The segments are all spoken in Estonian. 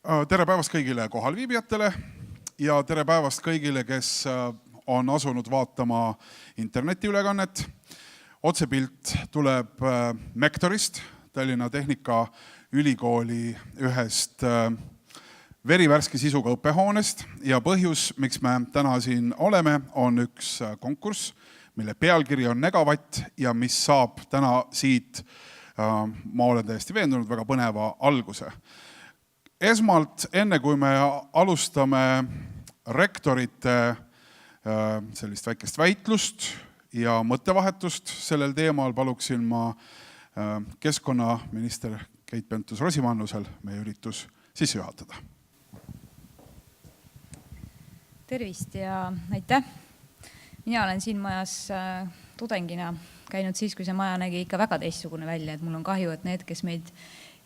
Tere päevast kõigile kohalviibijatele ja tere päevast kõigile, kes on asunud vaatama internetiülekannet. Otsepilt tuleb Mektorist, Tallinna Tehnikaülikooli ühest verivärske sisuga õppehoonest ja põhjus, miks me täna siin oleme, on üks konkurss, mille pealkiri on Negavatt ja mis saab täna siit, ma olen täiesti veendunud, väga põneva alguse. Esmalt, enne kui me alustame rektorite sellist väikest väitlust ja mõttevahetust sellel teemal, paluksin ma keskkonnaminister Keit Pentus-Rosimannusel meie üritus sisse juhatada. Tervist ja aitäh! Mina olen siin majas tudengina käinud siis, kui see maja nägi ikka väga teistsugune välja. Et mul on kahju, et need, kes meid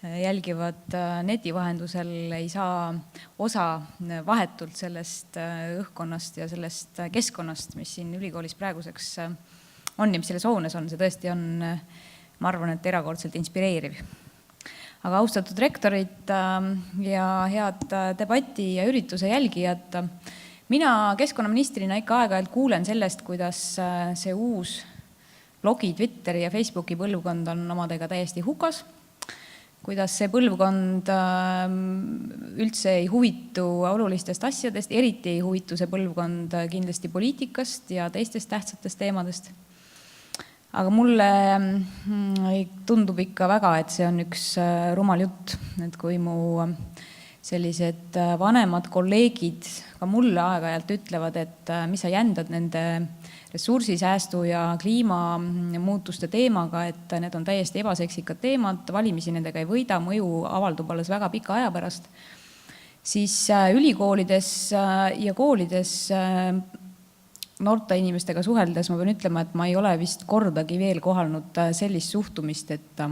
jälgivad neti vahendusel, ei saa osa vahetult sellest õhkkonnast ja sellest keskkonnast, mis siin ülikoolis praeguseks on ja mis selles hoones on. See tõesti on, ma arvan, et erakordselt inspireeriv. Aga austatud rektorid ja head debati ja ürituse jälgijad, mina keskkonnaministrina ikka aeg-ajalt kuulen sellest, kuidas see uus blogi, Twitteri ja Facebooki põlvkond on omadega täiesti hukas, kuidas see põlvkond üldse ei huvitu olulistest asjadest, eriti ei huvitu see põlvkond kindlasti poliitikast ja teistest tähtsatest teemadest. Aga mulle tundub ikka väga, et see on üks rumal jutt, et kui mu sellised vanemad kolleegid ka mulle aeg-ajalt ütlevad, et mis sa jändad nende ressursisäästu ja kliimamuutuste teemaga, et need on täiesti ebaseksikad teemad, valimisi nendega ei võida, mõju avaldub alles väga pika aja pärast, siis ülikoolides ja koolides noorte inimestega suheldes ma pean ütlema, et ma ei ole vist kordagi veel kohanud sellist suhtumist, et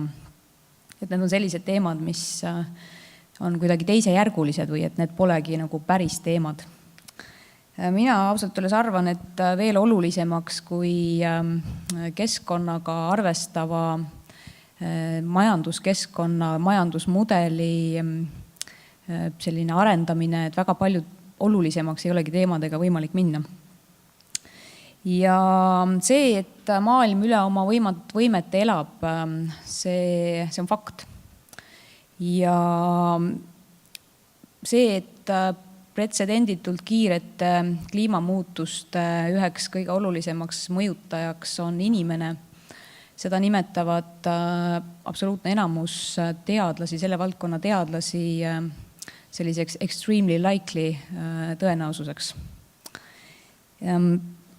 need on sellised teemad, mis on kuidagi teisejärgulised või et need polegi nagu päris teemad. Mina ausalt öeldes arvan, et veel olulisemaks kui keskkonnaga arvestava majanduskeskkonna, majandusmudeli selline arendamine, et väga palju olulisemaks ei olegi teemadega võimalik minna. Ja see, et maailm üle oma võimete elab, see on fakt. Ja see, et pretsedenditult kiirete kliimamuutuste üheks kõige olulisemaks mõjutajaks on inimene, seda nimetavad absoluutne enamus teadlasi, selle valdkonna teadlasi selliseks extremely likely tõenäosuseks.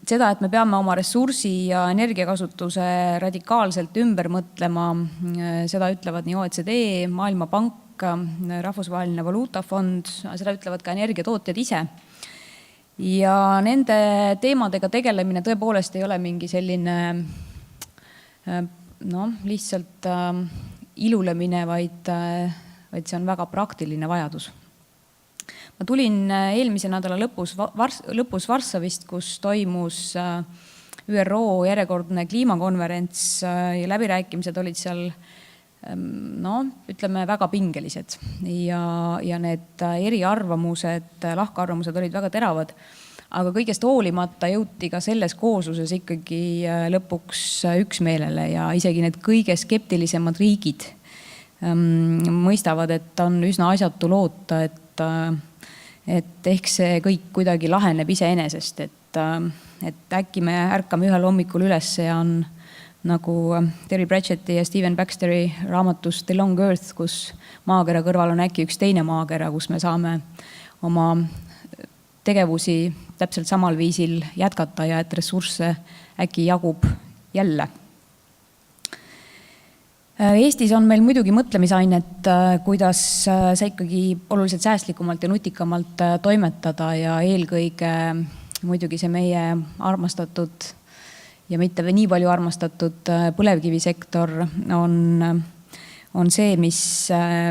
Seda, et me peame oma ressursi ja energiakasutuse radikaalselt ümber mõtlema, seda ütlevad nii OECD, Maailmapank, Rahvusvaheline Valuutafond, seda ütlevad ka energiatootjad ise. Ja nende teemadega tegelemine tõepoolest ei ole mingi selline lihtsalt ilulemine, vaid see on väga praktiline vajadus. Ma tulin eelmise nädala lõpus Varssavist, kus toimus ÜRO järjekordne kliimakonverents ja läbirääkimised olid seal ütleme väga pingelised ja need eriarvamused, lahkarvamused olid väga teravad, aga kõigest hoolimata jõuti ka selles koosluses ikkagi lõpuks üksmeelele ja isegi need kõige skeptilisemad riigid mõistavad, et on üsna asjatu loota, et ehk see kõik kuidagi laheneb iseenesest, et äkki me ärkame ühel hommikul üles ja on nagu Terry Pratchetti ja Stephen Baxteri raamatus The Long Earth, kus maakera kõrval on äkki üks teine maakera, kus me saame oma tegevusi täpselt samal viisil jätkata ja et ressursse äkki jagub jälle. Eestis on meil muidugi mõtlemisainet, kuidas sa ikkagi oluliselt säästlikumalt ja nutikamalt toimetada ja eelkõige muidugi see meie armastatud ja mitte nii palju armastatud põlevkivisektor on see, mis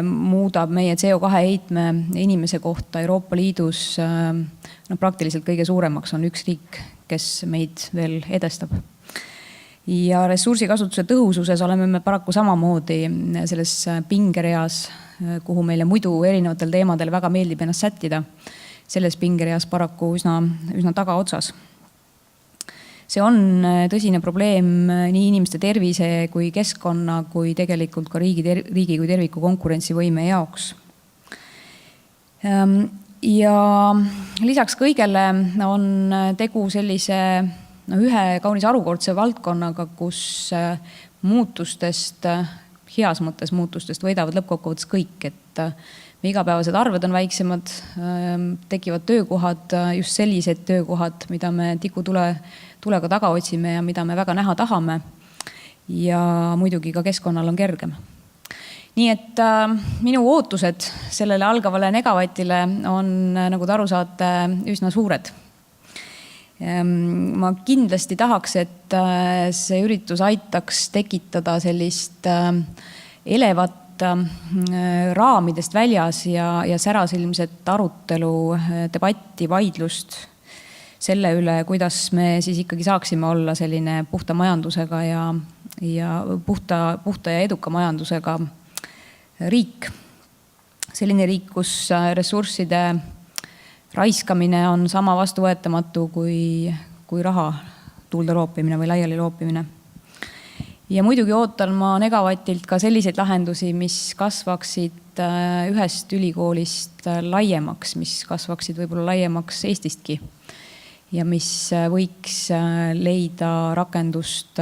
muudab meie CO2 heitme inimese kohta Euroopa Liidus praktiliselt kõige suuremaks, on üks riik, kes meid veel edestab. Ja ressursikasutuse tõhususes oleme me paraku samamoodi selles pingereas kuhu meile muidu erinevatel teemadel väga meeldib ennast sättida, selles pingereas paraku üsna tagaotsas. See on tõsine probleem nii inimeste tervise kui keskkonna kui tegelikult ka riigi kui terviku konkurentsivõime jaoks. Ja lisaks kõigele on tegu sellise ühe kaunis harukordse valdkonnaga, kus muutustest, heas mõttes muutustest võidavad lõppkokkuvõttes kõik, et me igapäevased arved on väiksemad, tekivad töökohad, just sellised töökohad, mida me tikutulega taga otsime ja mida me väga näha tahame. Ja muidugi ka keskkonnal on kergem. Nii et minu ootused sellele algavale Negavatile on, nagu te aru saate, üsna suured. Ma kindlasti tahaks, et see üritus aitaks tekitada sellist elevat raamidest väljas ja särasilmset arutelu, debatti, vaidlust selle üle, kuidas me siis ikkagi saaksime olla selline puhta majandusega ja puhta ja eduka majandusega riik. Selline riik, kus ressursside raiskamine on sama vastuvõetamatu kui raha tuulde loopimine või laiali loopimine. Ja muidugi ootan ma Negavatilt ka selliseid lahendusi, mis kasvaksid ühest ülikoolist laiemaks, mis kasvaksid võib-olla laiemaks Eestistki ja mis võiks leida rakendust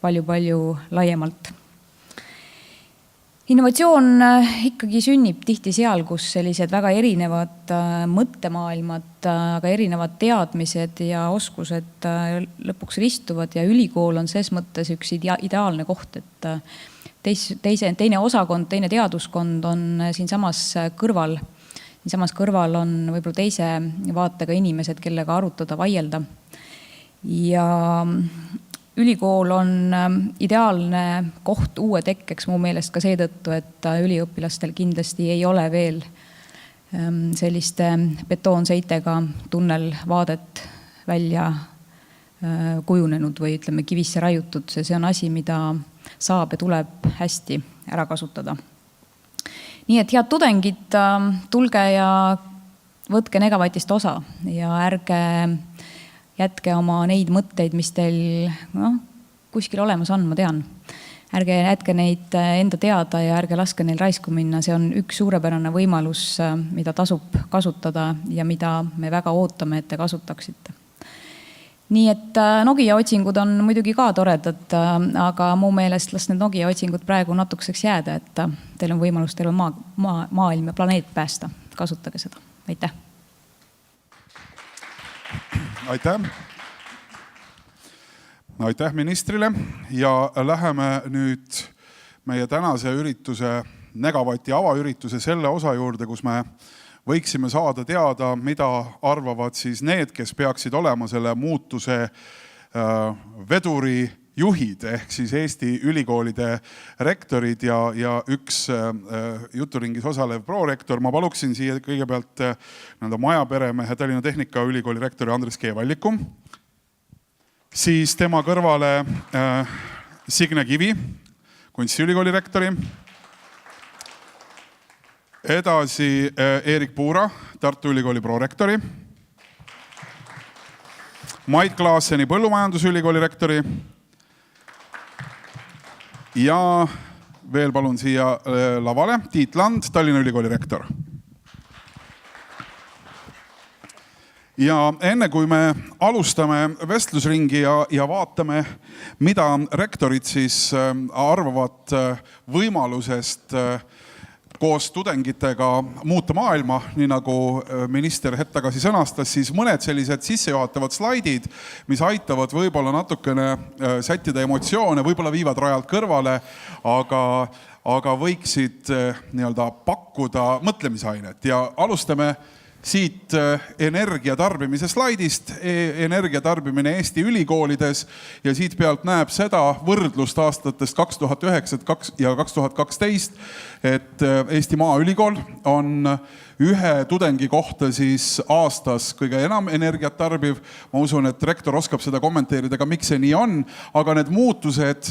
palju-palju laiemalt. Innovatsioon ikkagi sünnib tihti seal, kus sellised väga erinevad mõttemaailmad, aga erinevad teadmised ja oskused lõpuks ristuvad ja ülikool on ses mõttes üks ideaalne koht, et teine osakond, teine teaduskond on siinsamas kõrval. Siinsamas kõrval on võib-olla teise vaatega inimesed, kellega arutada, vaielda. Ja ülikool on ideaalne koht uue tekkeks mu meelest ka seetõttu, et üliõpilastel kindlasti ei ole veel selliste betoonseitega tunnelvaadet välja kujunenud või ütleme kivisse raiutud. See on asi, mida saab ja tuleb hästi ära kasutada. Nii et head tudengid, tulge ja võtke Negavatist osa ja ärge jätke oma neid mõtteid, mis teil kuskil olemas on, ma tean. Ärge jätke neid enda teada ja ärge laske neil raisku minna. See on üks suurepärane võimalus, mida tasub kasutada ja mida me väga ootame, et te kasutaksite. Nii et Nokia otsingud on muidugi ka toredad, aga mu meelest las need Nokia otsingud praegu natukeseks jääda, et teil on võimalus terve maailm ja planeet päästa. Kasutage seda. Aitäh! Aitäh ministrile ja läheme nüüd meie tänase ürituse, Negavati avaürituse selle osa juurde, kus me võiksime saada teada, mida arvavad siis need, kes peaksid olema selle muutuse veduri juhid ehk siis Eesti ülikoolide rektorid ja üks juturingis osalev prorektor. Ma paluksin siia kõigepealt majaperemehe Tallinna Tehnikaülikooli rektori Andres Keevalliku. Siis tema kõrvale Signe Kivi, Kunstiülikooli rektori. Edasi Erik Puura, Tartu Ülikooli prorektori. Mait Klaasseni Põllumajandusülikooli rektori. Ja veel palun siia lavale Tiit Land, Tallinna Ülikooli rektor. Ja enne kui me alustame vestlusringi ja vaatame, mida rektorid siis arvavad võimalusest koos tudengitega muuta maailma, nii nagu minister hetk tagasi sõnastas, siis mõned sellised sissejuhatavad slaidid, mis aitavad võib-olla natukene sättida emotsioone, võib-olla viivad rajalt kõrvale, aga võiksid pakkuda mõtlemisainet. Ja alustame siit energia tarbimise slaidist, energia tarbimine Eesti ülikoolides ja siit pealt näeb seda võrdlust aastatest 2009 ja 2012, et Eesti Maaülikool on ühe tudengi kohta siis aastas kõige enam energiat tarbiv. Ma usun, et rektor oskab seda kommenteerida ka, miks see nii on, aga need muutused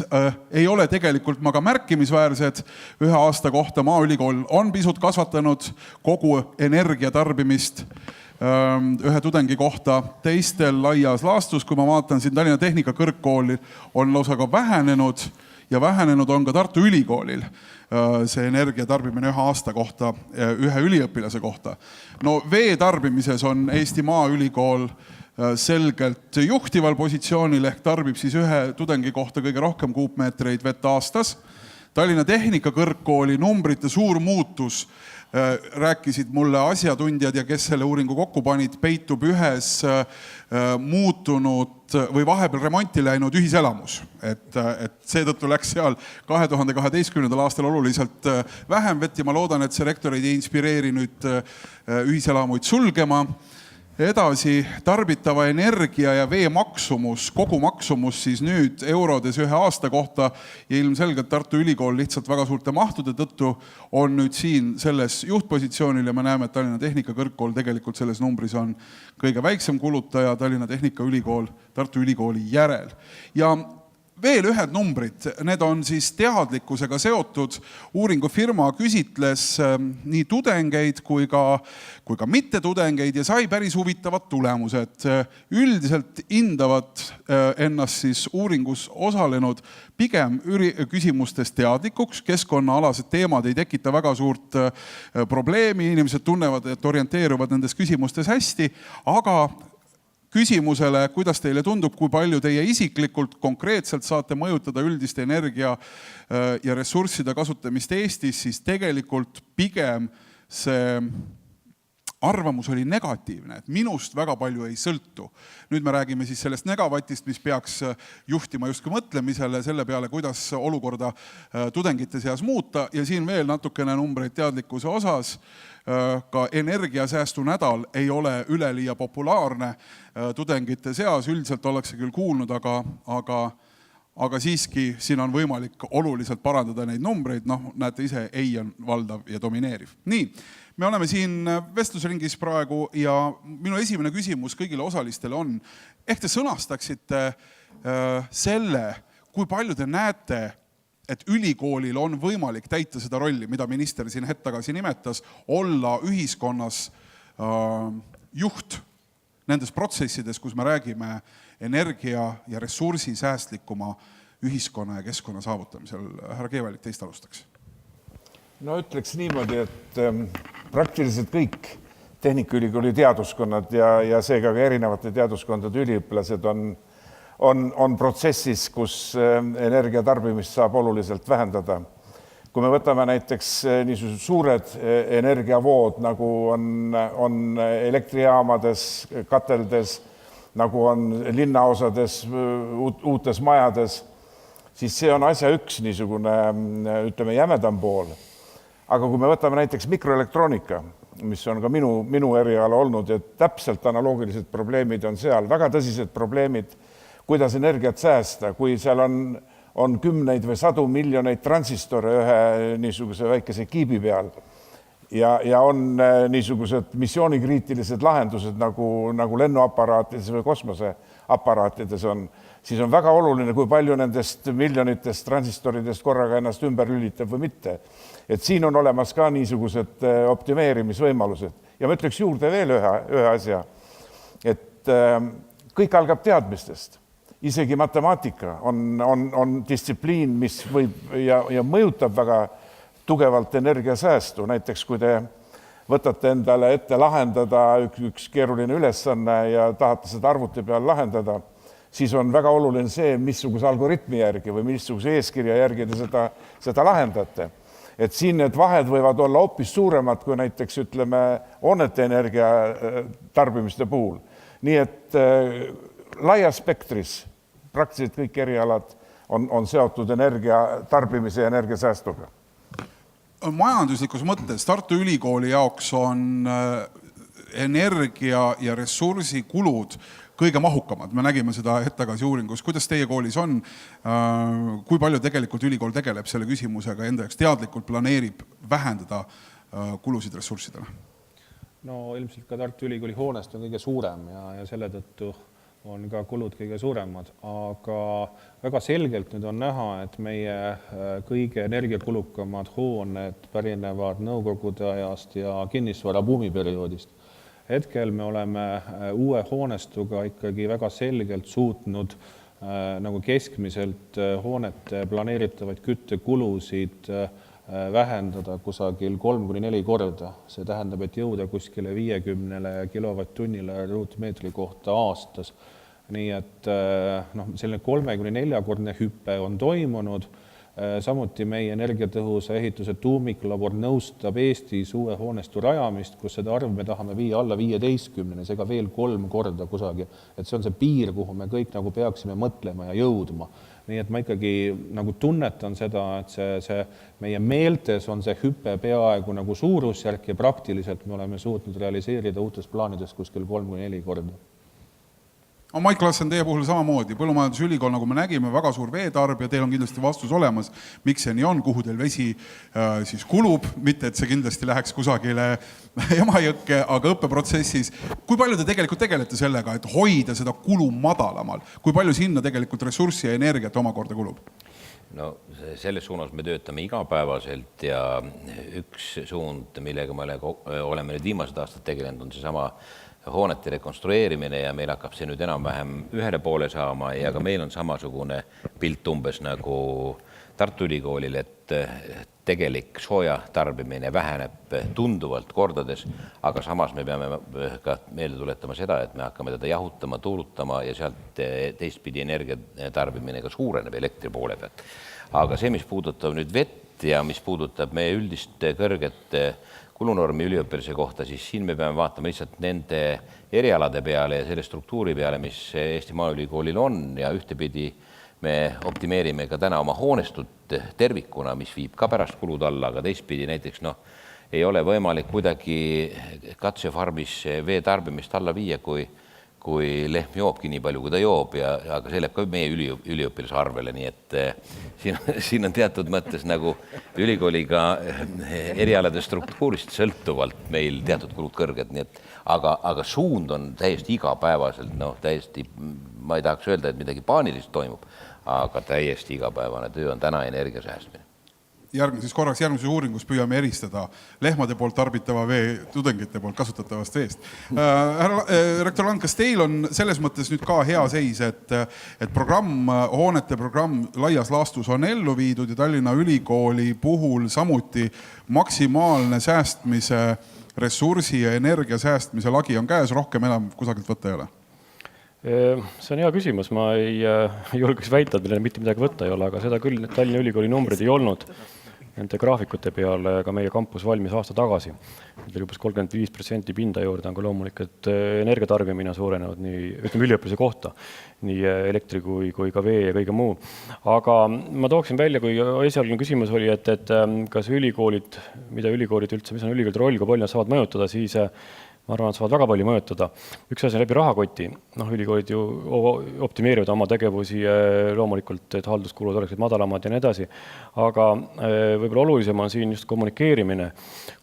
ei ole tegelikult ka märkimisväärsed. Ühe aasta kohta Maaülikool on pisut kasvatanud kogu energia tarbimist ühe tudengi kohta. Teistel laias laastus, kui ma vaatan siin Tallinna Tehnikakõrgkooli, on lausa ka vähenenud ja vähenenud on ka Tartu Ülikoolil see energia tarbimine ühe aasta kohta, ühe üliõpilase kohta. No vee tarbimises on Eesti Maaülikool selgelt juhtival positsioonil ehk tarbib siis ühe tudengi kohta kõige rohkem kuupmeetreid vett aastas. Tallinna Tehnikakõrgkooli numbrite suur muutus, rääkisid mulle asjatundjad ja kes selle uuringu kokku panid, peitub ühes muutunud või vahepeal remonti läinud ühiselamus. Et seetõttu läks seal 2012. aastal oluliselt vähem vett ja ma loodan, et see rektoreid ei inspireeri nüüd ühiselamuid sulgema. Edasi tarbitava energia ja vee maksumus, kogu maksumus siis nüüd eurodes ühe aasta kohta ja ilmselgelt Tartu Ülikool lihtsalt väga suurte mahtude tõttu on nüüd siin selles juhtpositsioonil ja me näeme, et Tallinna Tehnikakõrgkool tegelikult selles numbris on kõige väiksem kulutaja, Tallinna Tehnikaülikool Tartu Ülikooli järel. Ja veel ühed numbrid, need on siis teadlikkusega seotud. Uuringufirma küsitles nii tudengeid kui ka mitte tudengeid ja sai päris huvitavad tulemused. Üldiselt hindavad ennast siis uuringus osalenud pigem küsimustes teadlikuks, keskkonnaalased teemad ei tekita väga suurt probleemi, inimesed tunnevad, et orienteeruvad nendes küsimustes hästi, aga küsimusele, kuidas teile tundub, kui palju teie isiklikult konkreetselt saate mõjutada üldist energia ja ressursside kasutamist Eestis, siis tegelikult pigem see arvamus oli negatiivne, et minust väga palju ei sõltu. Nüüd me räägime siis sellest negavatist, mis peaks juhtima justkui mõtlemisele selle peale, kuidas olukorda tudengite seas muuta ja siin veel natukene numbreid teadlikkuse osas. Ka energiasäästu nädal ei ole üleliia populaarne tudengite seas, üldiselt ollakse küll kuulnud, aga siiski siin on võimalik oluliselt parandada neid numbreid, näete ise, ei on valdav ja domineeriv. Nii, me oleme siin vestlusringis praegu ja minu esimene küsimus kõigile osalistele on, ehk te sõnastaksite selle, kui palju te näete, et ülikoolil on võimalik täita seda rolli, mida minister siin hetk tagasi nimetas, olla ühiskonnas juht nendes protsessides, kus me räägime energia ja ressursi säästlikuma ühiskonna ja keskkonna saavutamisel. Härra Keevälik, teist alustaks. No ütleks niimoodi, et praktiliselt kõik Tehnikaülikooli teaduskonnad ja seega ka erinevate teaduskondade üliõpilased on protsessis, kus energia tarbimist saab oluliselt vähendada. Kui me võtame näiteks niisugused suured energiavood, nagu on elektrijaamades, kateldes, nagu on linnaosades, uutes majades, siis see on asja üks niisugune, ütleme, jämedam pool. Aga kui me võtame näiteks mikroelektroonika, mis on ka minu eriala olnud, et täpselt analoogilised probleemid on seal, väga tõsised probleemid, kuidas energiat säästa, kui seal on kümneid või sadu miljoneid transistore ühe niisuguse väikese kiibi peal ja on niisugused missioonikriitilised lahendused nagu lennuaparaatides või kosmoseaparaatides on, siis on väga oluline, kui palju nendest miljonitest transistoridest korraga ennast ümber lülitab või mitte. Et siin on olemas ka niisugused optimeerimisvõimalused. Ja ma ütleks juurde veel ühe asja, et kõik algab teadmistest. Isegi matemaatika on distsipliin, mis võib ja mõjutab väga tugevalt energiasäästu. Näiteks kui te võtate endale ette lahendada üks keeruline ülesanne ja tahate seda arvuti peal lahendada, siis on väga oluline see, missuguse algoritmi järgi või missuguse eeskirja järgi te seda lahendate. Et siin need vahed võivad olla hoopis suuremad kui näiteks, ütleme, hoonete energia tarbimiste puhul. Nii et laias spektris praktiliselt kõik erialad on seotud energia tarbimise ja energiasäästuga. Majanduslikus mõttes Tartu Ülikooli jaoks on energia ja ressursikulud kõige mahukamad. Me nägime seda hetk tagasi uuringus. Kuidas teie koolis on? Kui palju tegelikult ülikool tegeleb selle küsimusega enda jaoks teadlikult planeerib vähendada kulusid ressurssidele? No ilmselt ka Tartu Ülikooli hoonest on kõige suurem ja selle tõttu on ka kulud kõige suuremad, aga väga selgelt nüüd on näha, et meie kõige energiakulukamad hooned pärinevad Nõukogude ajast ja kinnisvara buumiperioodist. Hetkel me oleme uue hoonestuga ikkagi väga selgelt suutnud nagu keskmiselt hoonete planeeritavaid küttekulusid vähendada kusagil 3-4 korda. See tähendab, et jõuda kuskile 50 kilovatt-tunnile ruutmeetri kohta aastas. Nii et selline 3-4-kordne hüppe on toimunud. Samuti meie energiatõhusa ehituse tuumiklabor nõustab Eestis uue hoonestu rajamist, kus seda arv me tahame viia alla 15, seega veel 3 korda kusagil. Et see on see piir, kuhu me kõik nagu peaksime mõtlema ja jõudma. Nii et ma ikkagi nagu tunnetan seda, et see meie meeltes on see hüpe peaaegu nagu suurusjärk ja praktiliselt me oleme suutnud realiseerida uutes plaanides kuskil 3-4 korda. Mait Klassen, teie puhul samamoodi. Põllumajandusülikool, nagu me nägime, väga suur veetarbija, teil on kindlasti vastus olemas, miks see nii on, kuhu teil vesi siis kulub, mitte et see kindlasti läheks kusagile Emajõkke, aga õppeprotsessis. Kui palju te tegelikult tegelete sellega, et hoida seda kulu madalamal? Kui palju sinna tegelikult ressurssi ja energiat omakorda kulub? No selles suunas me töötame igapäevaselt ja üks suund, millega me oleme nüüd viimased aastad tegelenud, on see sama hoonete rekonstrueerimine ja meil hakkab see nüüd enam-vähem ühele poole saama ja ka meil on samasugune pilt umbes nagu Tartu Ülikoolil, et tegelik sooja tarbimine väheneb tunduvalt kordades, aga samas me peame ka meelde tuletama seda, et me hakkame teda jahutama, tuulutama ja sealt teistpidi energia tarbimine ka suureneb elektri poole pealt. Aga see, mis puudutab nüüd vett ja mis puudutab meie üldist kõrget kulunormi üliõpilase kohta, siis siin me peame vaatama lihtsalt nende erialade peale ja selle struktuuri peale, mis Eesti Maaülikoolil on ja ühtepidi me optimeerime ka täna oma hoonestut tervikuna, mis viib ka pärast kulud alla, aga teistpidi näiteks ei ole võimalik kuidagi katsefarmis vee tarbimist alla viia, kui lehm joobki nii palju, kui ta joob, aga see läheb ka meie üliõpilase arvele, nii et siin on teatud mõttes nagu ülikooliga erialade struktuurist sõltuvalt meil teatud kulud kõrged, nii et aga suund on täiesti igapäevaselt, täiesti, ma ei tahaks öelda, et midagi paanilist toimub, aga täiesti igapäevane töö on täna energia säästmine. Järgmises uuringus püüame eristada lehmade poolt tarbitava vee tudengite poolt kasutatavast veest. Rektor Land, kas teil on selles mõttes nüüd ka hea seis, et programm, hoonete programm laias laastus on ellu viidud ja Tallinna Ülikooli puhul samuti maksimaalne säästmise, ressursi ja energia säästmise lagi on käes, rohkem enam kusagilt võtta ei ole? See on hea küsimus, ma ei julgeks väita, et millele mitte midagi võtta ei ole, aga seda küll Tallinna Ülikooli numbrid ei olnud nende graafikute peale ka meie kampus valmis aasta tagasi. Nüüd umbes 35% pinda juurde on ka loomulik, et energiatarbimine on suurenenud nii üliõpilase kohta, nii elektri kui ka vee ja kõige muu. Aga ma tooksin välja, kui esialgne küsimus oli, et kas ülikoolid, mida ülikoolid üldse, mis on ülikoolide roll, kui palju nad saavad mõjutada, siis ma arvan, et saavad väga palju mõjutada. Üks asi on läbi rahakoti. Ülikoolid ju optimeerivad oma tegevusi loomulikult, et halduskulud oleksid madalamad ja nii edasi. Aga võib-olla olulisem on siin just kommunikeerimine.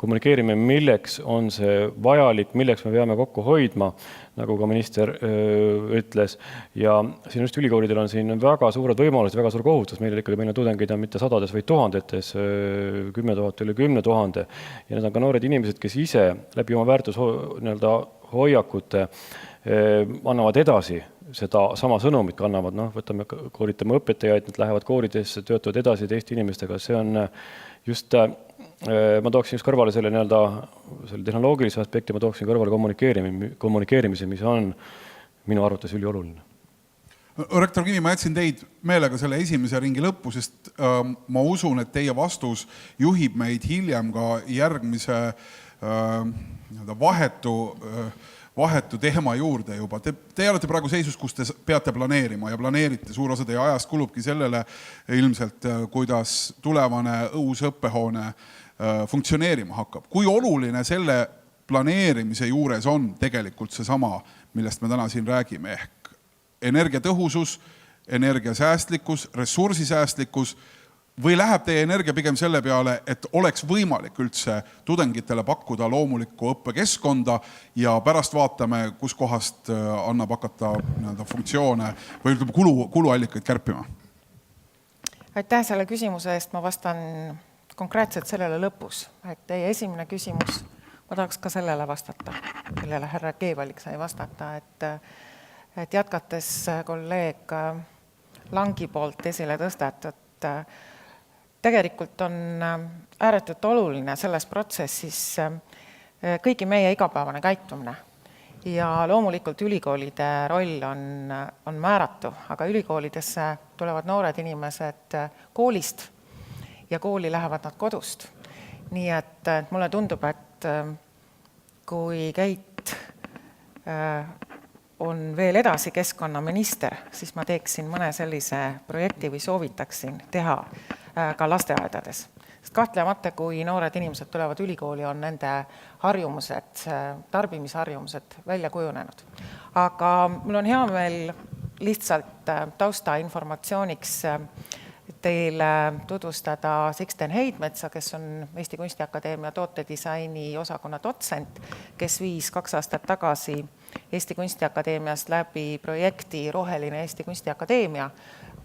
Kommunikeerimine, milleks on see vajalik, milleks me peame kokku hoidma, nagu ka minister ütles. Ja siin just ülikoolidel on siin väga suured võimalused, väga suur kohustus. Meil on tudengeid on mitte sadades, vaid tuhandetes, 10 000 üle 10 000. Ja need on ka noored inimesed, kes ise läbi oma hoiakute annavad edasi seda sama sõnumit kannavad. Võtame, koolitame õpetajaid, nad lähevad koolidesse, töötavad edasi teiste inimestega. See on just, ma tooksin just kõrvale selle tehnoloogilise aspekti, ma tooksin kõrvale kommunikeerimise, mis on minu arvates ülioluline. Rektor Kivi, ma jätsin teid meelega selle esimese ringi lõppu, sest ma usun, et teie vastus juhib meid hiljem ka järgmise vahetu teema juurde juba. Te olete praegu seisus, kus te peate planeerima ja planeerite. Suur osa teie ajast kulubki sellele ilmselt, kuidas tulevane uus õppehoone funktsioneerima hakkab. Kui oluline selle planeerimise juures on tegelikult seesama, millest me täna siin räägime, ehk energiatõhusus, energiasäästlikkus, ressursisäästlikkus, või läheb teie energia pigem selle peale, et oleks võimalik üldse tudengitele pakkuda loomulikku õppekeskkonda ja pärast vaatame, kus kohast annab hakata funktsioone või ütleme kuluallikaid kärpima? Aitäh selle küsimuse eest, ma vastan konkreetselt sellele lõpus. Et teie esimene küsimus, ma tahaks ka sellele vastata, kellele härra Keevalik sai vastata, et jätkates kolleeg Langi poolt esile tõstetud, tegelikult on ääretult oluline selles protsessis kõigi meie igapäevane käitumine. Ja loomulikult ülikoolide roll on määratu, aga ülikoolidesse tulevad noored inimesed koolist ja kooli lähevad nad kodust. Nii et mulle tundub, et kui Keit on veel edasi keskkonnaminister, siis ma teeksin mõne sellise projekti või soovitaksin teha ka lasteaedades. Sest kahtlemata, kui noored inimesed tulevad ülikooli, on nende harjumused, tarbimisharjumused välja kujunenud. Aga mul on hea meel lihtsalt tausta informatsiooniks teile tutvustada Sixten Heidmetsa, kes on Eesti Kunstiakadeemia tootedisaini osakonna dotsent, kes viis 2 aastat tagasi Eesti Kunstiakadeemiast läbi projekti Roheline Eesti Kunstiakadeemia,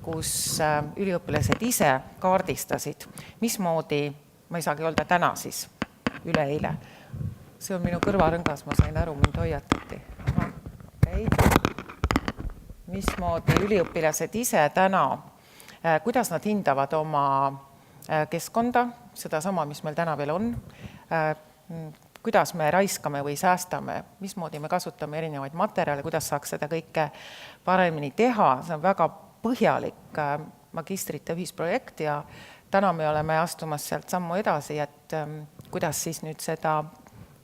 kus üliõpilased ise kaardistasid, mismoodi, ma ei saagi öelda täna siis, üleeile. See on minu kõrvarõngas, ma sain aru, mind hoiatati. Mismoodi üliõpilased ise täna, kuidas nad hindavad oma keskkonda, seda sama, mis meil täna veel on, kuidas me raiskame või säästame, mismoodi me kasutame erinevaid materjale, kuidas saaks seda kõike paremini teha. See on väga põhjalik magistrite ühisprojekt ja täna me oleme astumas sealt sammu edasi, et kuidas siis nüüd seda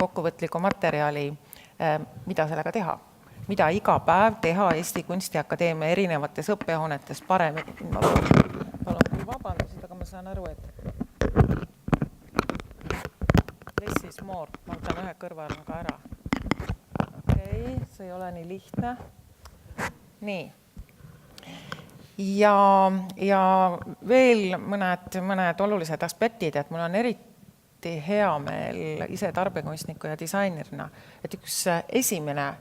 kokkuvõtlikku materjali, mida sellega teha. Mida iga päev teha Eesti Kunstiakadeemia erinevates õppehoonetes paremini. Palun küll vabandust, aga ma saan aru, et less is more. Ma võtan ühe kõrvarõnga ära. Okei, see ei ole nii lihtne. Nii. Ja veel mõned olulised aspektid, et mul on eriti hea meel ise tarbekunstniku ja disainerina, et üks esimene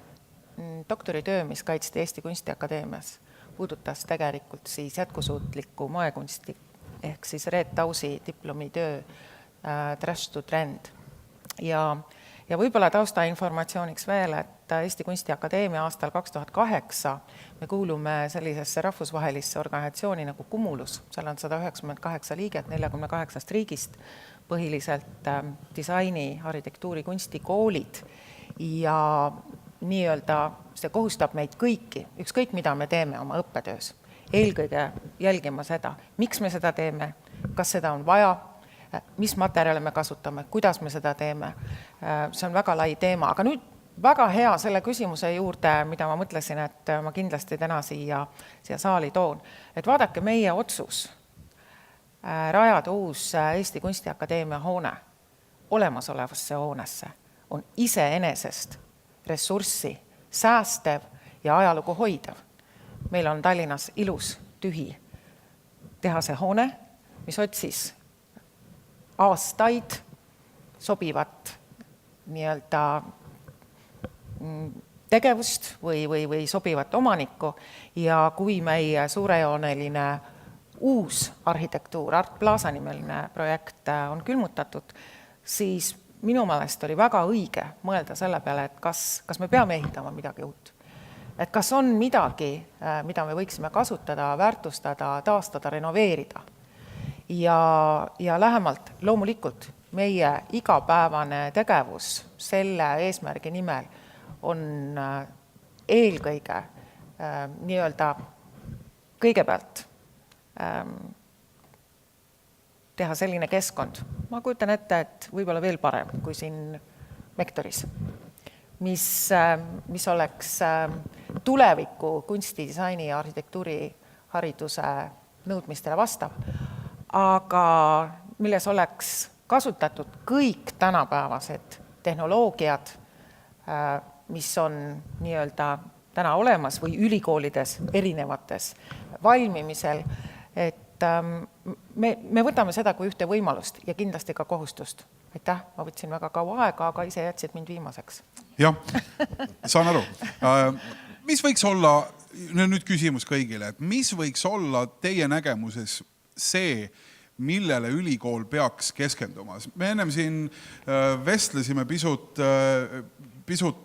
doktoritöö, mis kaitsti Eesti Kunstiakadeemias, puudutas tegelikult siis jätkusuutliku moekunsti ehk siis Reet Tausi diplomitöö Trash to Trend. Ja võib-olla tausta informatsiooniks veel, et Eesti Kunstiakadeemia aastal 2008 me kuulume sellisesse rahvusvahelisse organisatsiooni nagu Cumulus. Seal on 198 liiget 48 riigist, põhiliselt disaini, arhitektuuri, kunstikoolid ja nii-öelda see kohustab meid kõiki, ükskõik mida me teeme oma õppetöös. Eelkõige jälgima seda, miks me seda teeme, kas seda on vaja, mis materjale me kasutame, kuidas me seda teeme. See on väga lai teema, aga nüüd väga hea selle küsimuse juurde, mida ma mõtlesin, et ma kindlasti täna siia saali toon. Et vaadake meie otsus rajada uus Eesti Kunstiakadeemia hoone olemasolevasse hoonesse on iseenesest ressurssi säästev ja ajalugu hoidav. Meil on Tallinnas ilus tühi tehase hoone, mis otsis aastaid sobivat nii-öelda tegevust või sobivat omanikku ja kui meie suurejooneline uus arhitektuur, Art Plaza nimeline projekt on külmutatud, siis minu meelest oli väga õige mõelda selle peale, et kas me peame ehitama midagi uut. Et kas on midagi, mida me võiksime kasutada, väärtustada, taastada, renoveerida. Ja lähemalt loomulikult meie igapäevane tegevus selle eesmärgi nimel on eelkõige nii-öelda kõigepealt teha selline keskkond. Ma kujutan ette, et võib-olla veel parem kui siin Mektoris, mis oleks tuleviku kunstidisaini ja arhitektuuri hariduse nõudmistele vastav, aga milles oleks kasutatud kõik tänapäevased tehnoloogiad, mis on nii-öelda täna olemas või ülikoolides erinevates valmimisel, et me võtame seda kui ühte võimalust ja kindlasti ka kohustust. Aitäh, ma võtsin väga kaua aega, aga ise jätsid mind viimaseks. Jah, saan aru. Mis võiks olla, nüüd küsimus kõigile, et mis võiks olla teie nägemuses see, millele ülikool peaks keskenduma? Me ennem siin vestlesime pisut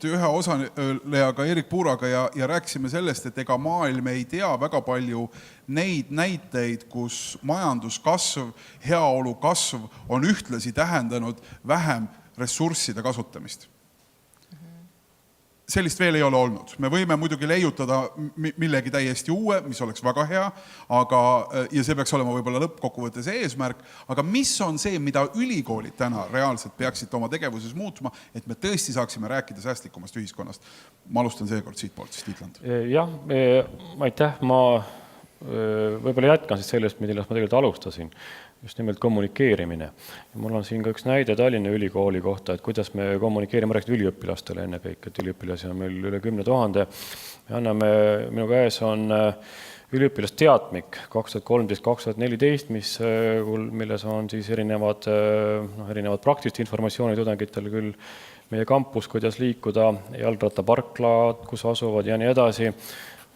ühe osalejaga Erik Puuraga ja rääkisime sellest, et ega maailm ei tea väga palju neid näiteid, kus majanduskasv, heaolu kasv on ühtlasi tähendanud vähem ressursside kasutamist. Sellist veel ei ole olnud. Me võime muidugi leiutada millegi täiesti uue, mis oleks väga hea, ja see peaks olema võib-olla lõppkokkuvõttes eesmärk, aga mis on see, mida ülikoolid täna reaalselt peaksid oma tegevuses muutma, et me tõesti saaksime rääkida säästlikumast ühiskonnast? Ma alustan seekord siit poolt, siis Tiitland. Jah, aitäh. Ma võib-olla jätkan siis sellest, millest ma tegelikult alustasin. Just nimelt kommunikeerimine. Ja mul on siin ka üks näide Tallinna Ülikooli kohta, et kuidas me kommunikeerime üliõpilastele ennekõike, et üliõpilasi on meil üle 10 000. Me anname, minu käes on üliõpilasteatmik 2013-2014, milles on siis erinevad praktilist informatsiooni tudengitel küll meie kampus, kuidas liikuda, jalgrattaparklad, kus asuvad ja nii edasi.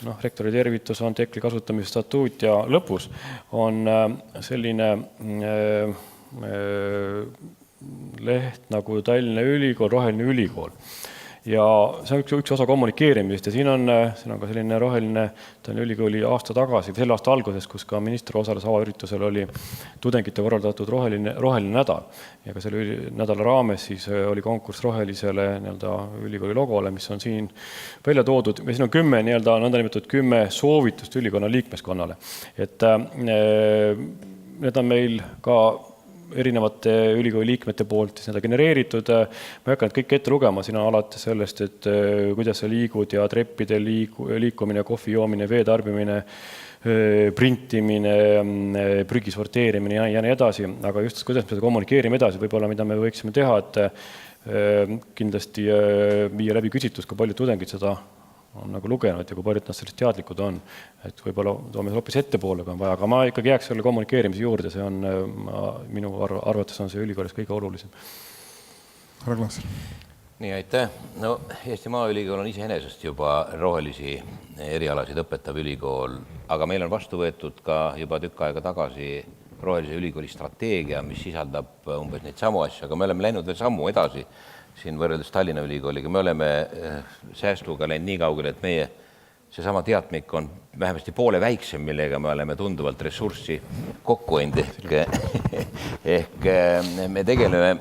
Rektori tervitus on tekli kasutamise statuut ja lõpus on selline leht nagu Tallinna Ülikool, roheline ülikool. Ja see on üks osa kommunikeerimisest ja siin on ka selline roheline Tallinna Ülikooli aasta tagasi, selle aasta alguses, kus ka minister osales avaüritusel, oli tudengite korraldatud roheline nädal. Ja ka selle nädala raames siis oli konkurss rohelisele ülikooli logole, mis on siin välja toodud. Ja siin on 10 soovitust ülikonna liikmeskonnale. Et need on meil ka erinevate ülikooli liikmete poolt seda genereeritud. Ma ei hakanud kõik ette lugema, siin on alati sellest, et kuidas sa liigud ja treppide liikumine, kohvi joomine, vee tarbimine, printimine, prügi sorteerimine ja nii edasi. Aga just kuidas me seda kommunikeerime edasi, võib-olla mida me võiksime teha, et kindlasti viia läbi küsitlus, kui paljud tudengid seda on nagu lugenud ja kui paljud nad sellest teadlikud on. Et võib-olla toome hoopis ettepoole, kui on vaja, aga ma ikkagi jääks selle kommunikeerimise juurde, see on minu arvates on see ülikoolis kõige olulisem. Härra Klaas. Nii, aitäh. No, Eesti Maaülikool on iseenesest juba rohelisi erialasid õpetav ülikool, aga meil on vastu võetud ka juba tükk aega tagasi rohelise ülikooli strateegia, mis sisaldab umbes neid samu asju, aga me oleme läinud veel sammu edasi siin võrreldes Tallinna Ülikooliga. Me oleme säästuga läinud nii kaugele, et meie seesama teatmik on vähemasti poole väiksem, millega me oleme tunduvalt ressurssi kokku hoidnud. Ehk me tegeleme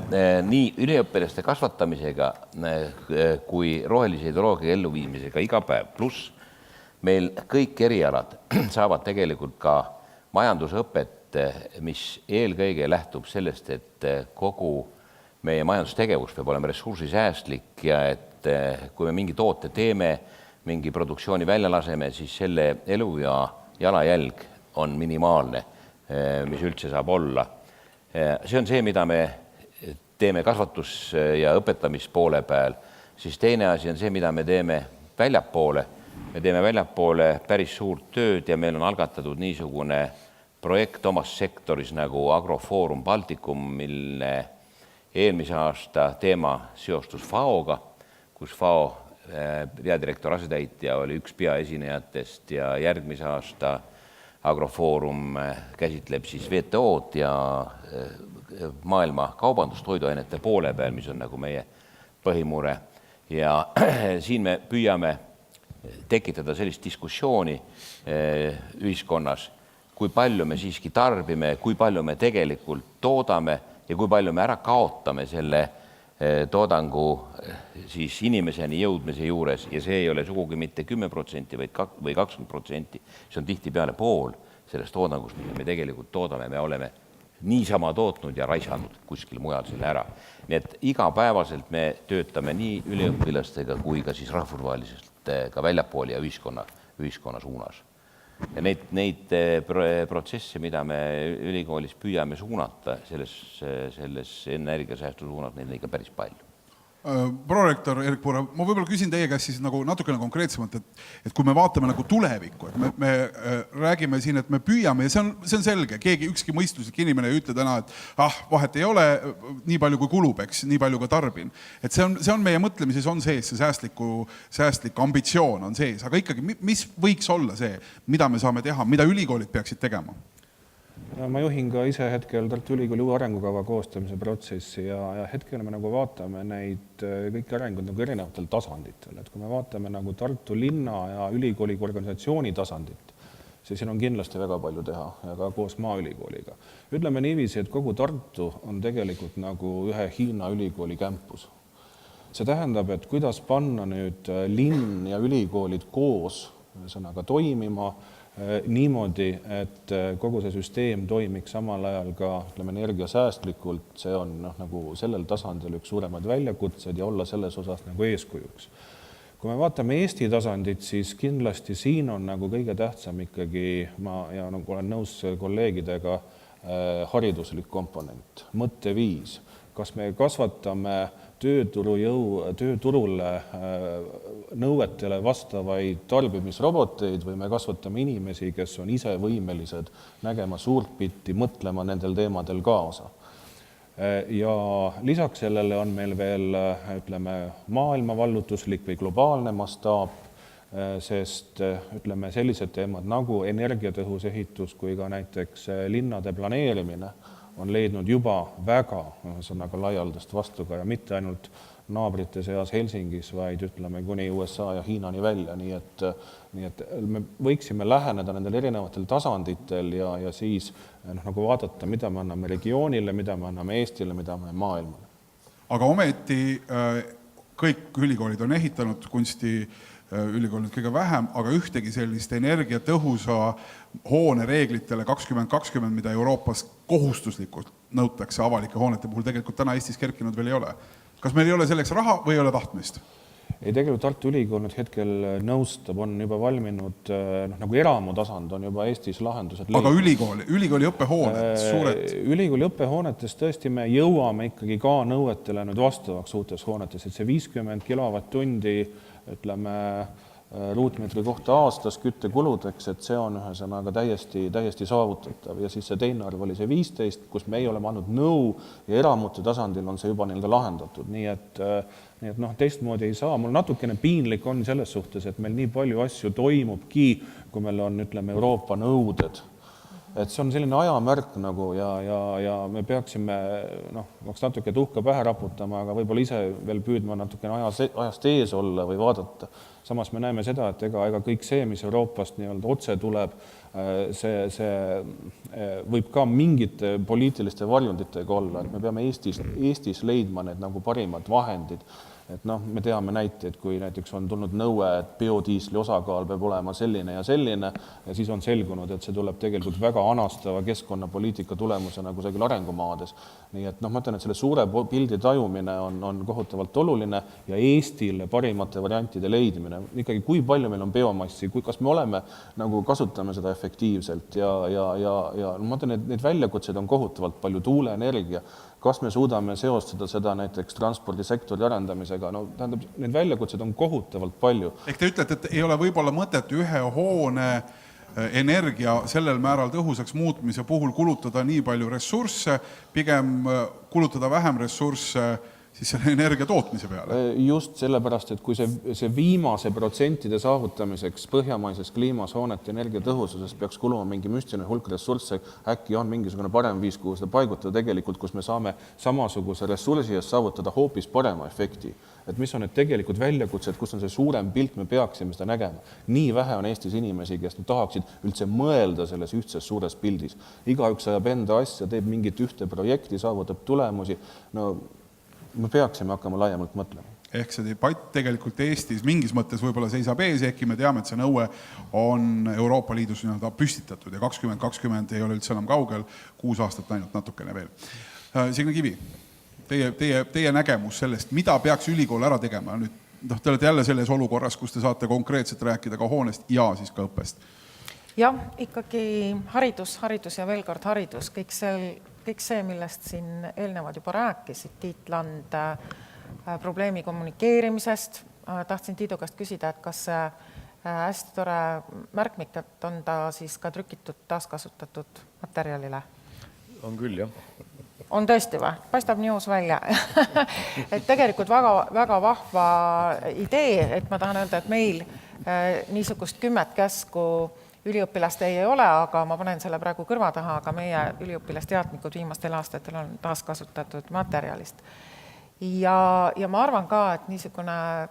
nii üliõpilaste kasvatamisega kui rohelise ideoloogia elluviimisega iga päev. Pluss meil kõik erialad saavad tegelikult ka majandusõpet, mis eelkõige lähtub sellest, et kogu meie majandustegevus peab olema ressursisäästlik ja et kui me mingi toote teeme, mingi produktsiooni välja laseme, siis selle elu ja jalajälg on minimaalne, mis üldse saab olla. See on see, mida me teeme kasvatus- ja õpetamispoole peal. Siis teine asi on see, mida me teeme väljapoole. Me teeme väljapoole päris suurt tööd ja meil on algatatud niisugune projekt omas sektoris nagu Agrofoorum Baltikum, mille eelmise aasta teema seostus FAO-ga, kus FAO peadirektor asetäitja oli üks peaesinejatest ja järgmise aasta Agrofoorum käsitleb siis WTO-d ja maailma kaubandust toiduainete poole peal, mis on nagu meie põhimure. Ja siin me püüame tekitada sellist diskussiooni ühiskonnas, kui palju me siiski tarbime, kui palju me tegelikult toodame ja kui palju me ära kaotame selle toodangu siis inimeseni jõudmise juures ja see ei ole sugugi mitte 10% või 20%, see on tihti peale pool sellest toodangust, mida me tegelikult toodame, me oleme niisama tootnud ja raisanud kuskil mujal selle ära. Nii et igapäevaselt me töötame nii üliõpilastega kui ka siis rahvusvahelisest ka väljapool ja ühiskonna suunas. Ja neid protsesse, mida me ülikoolis püüame suunata selles energiasäästu suunas, neid on ikka päris palju. Prorektor Erik Puura, ma võib-olla küsin teie käest siis nagu natukene konkreetsemalt, et kui me vaatame nagu tulevikku, et me räägime siin, et me püüame ja see on selge, ükski mõistuslik inimene ei ütle täna, et vahet ei ole, nii palju kui kulub, eks, nii palju ka tarbin. Et see on meie mõtlemises on sees, see säästlik ambitsioon on sees, aga ikkagi, mis võiks olla see, mida me saame teha, mida ülikoolid peaksid tegema? Ma juhin ka ise hetkel Tartu Ülikooli uue arengukava koostamise protsessi ja hetkel me nagu vaatame neid kõik arengud nagu erinevatel tasanditel. Et kui me vaatame nagu Tartu linna ja ülikooli organisatsiooni tasandit, siis siin on kindlasti väga palju teha ja ka koos Maaülikooliga. Ütleme niiviisi, et kogu Tartu on tegelikult nagu ühe Hiina ülikooli kämpus. See tähendab, et kuidas panna nüüd linn ja ülikoolid koos sõnaga toimima, niimoodi, et kogu see süsteem toimiks samal ajal ka energiasäästlikult, see on nagu sellel tasandil üks suuremaid väljakutsed ja olla selles osas nagu eeskujuks. Kui me vaatame Eesti tasandit, siis kindlasti siin on nagu kõige tähtsam ikkagi, ja nagu olen nõus kolleegidega, hariduslik komponent, mõtteviis. Kas me kasvatame tööturule nõuetele vastavaid tarbimisroboteid või me kasvatame inimesi, kes on ise võimelised nägema suurt pilti, mõtlema nendel teemadel kaasa. Ja lisaks sellele on meil veel, ütleme, maailmavallutuslik või globaalne mastaap, sest ütleme sellised teemad nagu energiatõhus ehitus kui ka näiteks linnade planeerimine on leidnud juba väga laialdast vastuga ja mitte ainult naabrite seas Helsingis, vaid ütleme kuni USA ja Hiinani välja. Nii et me võiksime läheneda nendel erinevatel tasanditel ja siis nagu vaadata, mida me anname regioonile, mida me anname Eestile, mida me maailmale. Aga ometi kõik ülikoolid on ehitanud kunstiülikoolid kõige vähem, aga ühtegi sellist energiatõhusa hoone reeglitele 2020, mida Euroopas kohustuslikult nõutakse avalike hoonete puhul, tegelikult täna Eestis kerkinud veel ei ole. Kas meil ei ole selleks raha või ei ole tahtmist? Ei, tegelikult Tartu Ülikool nüüd hetkel nõustab, on juba valminud, nagu eramu tasand on juba Eestis lahendused. Aga ülikooli õppehooned, suured? Ülikooli õppehoonetes tõesti me jõuame ikkagi ka nõuetele nüüd vastavaks uutes hoonetes, et see 50 kilovatt-tundi, ütleme, ruutmeetri kohta aastas küttekuludeks, et see on ühesõnaga täiesti saavutatav ja siis see teine arv oli see 15, kus me ei ole andnud nõu ja eramute tasandil on see juba nii-öelda lahendatud, nii et teistmoodi ei saa. Mul natukene piinlik on selles suhtes, et meil nii palju asju toimubki, kui meil on, ütleme, Euroopa nõuded. Et see on selline ajamärk nagu ja me peaksime natuke tuhka pähe raputama, aga võib-olla ise veel püüdma natukene ajast ees olla või vaadata. Samas me näeme seda, et ega kõik see, mis Euroopast nii-öelda otse tuleb, see võib ka mingite poliitiliste varjunditega olla, et me peame Eestis leidma need nagu parimad vahendid. Et me teame näiteid, kui näiteks on tulnud nõue, et biodiisli osakaal peab olema selline ja siis on selgunud, et see tuleb tegelikult väga anastava keskkonnapoliitika tulemusena kusagil arengumaades. Nii et ma ütlen, et selle suure pildi tajumine on kohutavalt oluline ja Eestile parimate variantide leidmine. Ikkagi kui palju meil on biomassi, kas me oleme, nagu kasutame seda efektiivselt ja ma ütlen, et neid väljakutsed on kohutavalt palju, tuuleenergia, kas me suudame seostada seda näiteks transpordisektori arendamisega, tähendab, need väljakutsed on kohutavalt palju. Ehk te ütlete, et ei ole võib-olla mõtet ühe hoone energia sellel määral tõhusaks muutmise puhul kulutada nii palju ressursse, pigem kulutada vähem ressursse siis selle energia tootmise peale. Just sellepärast, et kui see viimase protsentide saavutamiseks põhjamaises kliimas hoonete energiatõhususest peaks kuluma mingi müstiline hulk ressursse, äkki on mingisugune parem viis, kuhu seda paigutada tegelikult, kus me saame samasuguse ressursi eest saavutada hoopis parema efekti. Et mis on need tegelikult väljakutsed, kus on see suurem pilt, me peaksime seda nägema. Nii vähe on Eestis inimesi, kes tahaksid üldse mõelda selles ühtses suures pildis. Igaüks ajab enda asja, teeb mingit ühte projekti, saavutab tulemusi. Me peaksime hakkama laiemalt mõtlema. Ehk see debatt tegelikult Eestis mingis mõttes võib-olla seisab ees, ehkki me teame, et see nõue on Euroopa Liidus püstitatud ja 2020 ei ole üldse enam kaugel, 6 aastat ainult natukene veel. Signe Kivi, teie nägemus sellest, mida peaks ülikool ära tegema? Nüüd, te olete jälle selles olukorras, kus te saate konkreetselt rääkida ka hoonest ja siis ka õppest. Jah, ikkagi haridus ja veel kord haridus, kõik see, millest siin eelnevad juba rääkisid, Tiit Land, probleemi kommunikeerimisest. Tahtsin Tiidu käest küsida, et kas see hästi tore märkmik, et on ta siis ka trükitud taaskasutatud materjalile? On küll, jah. On tõesti või? Paistab nii uus välja. Et tegelikult väga vahva idee, et ma tahan öelda, et meil niisugust 10 käsku üliõpilast ei ole, aga ma panen selle praegu kõrva taha, aga meie üliõpilasteadmikud viimastel aastatel on taaskasutatud materjalist. Ja ma arvan ka, et niisugune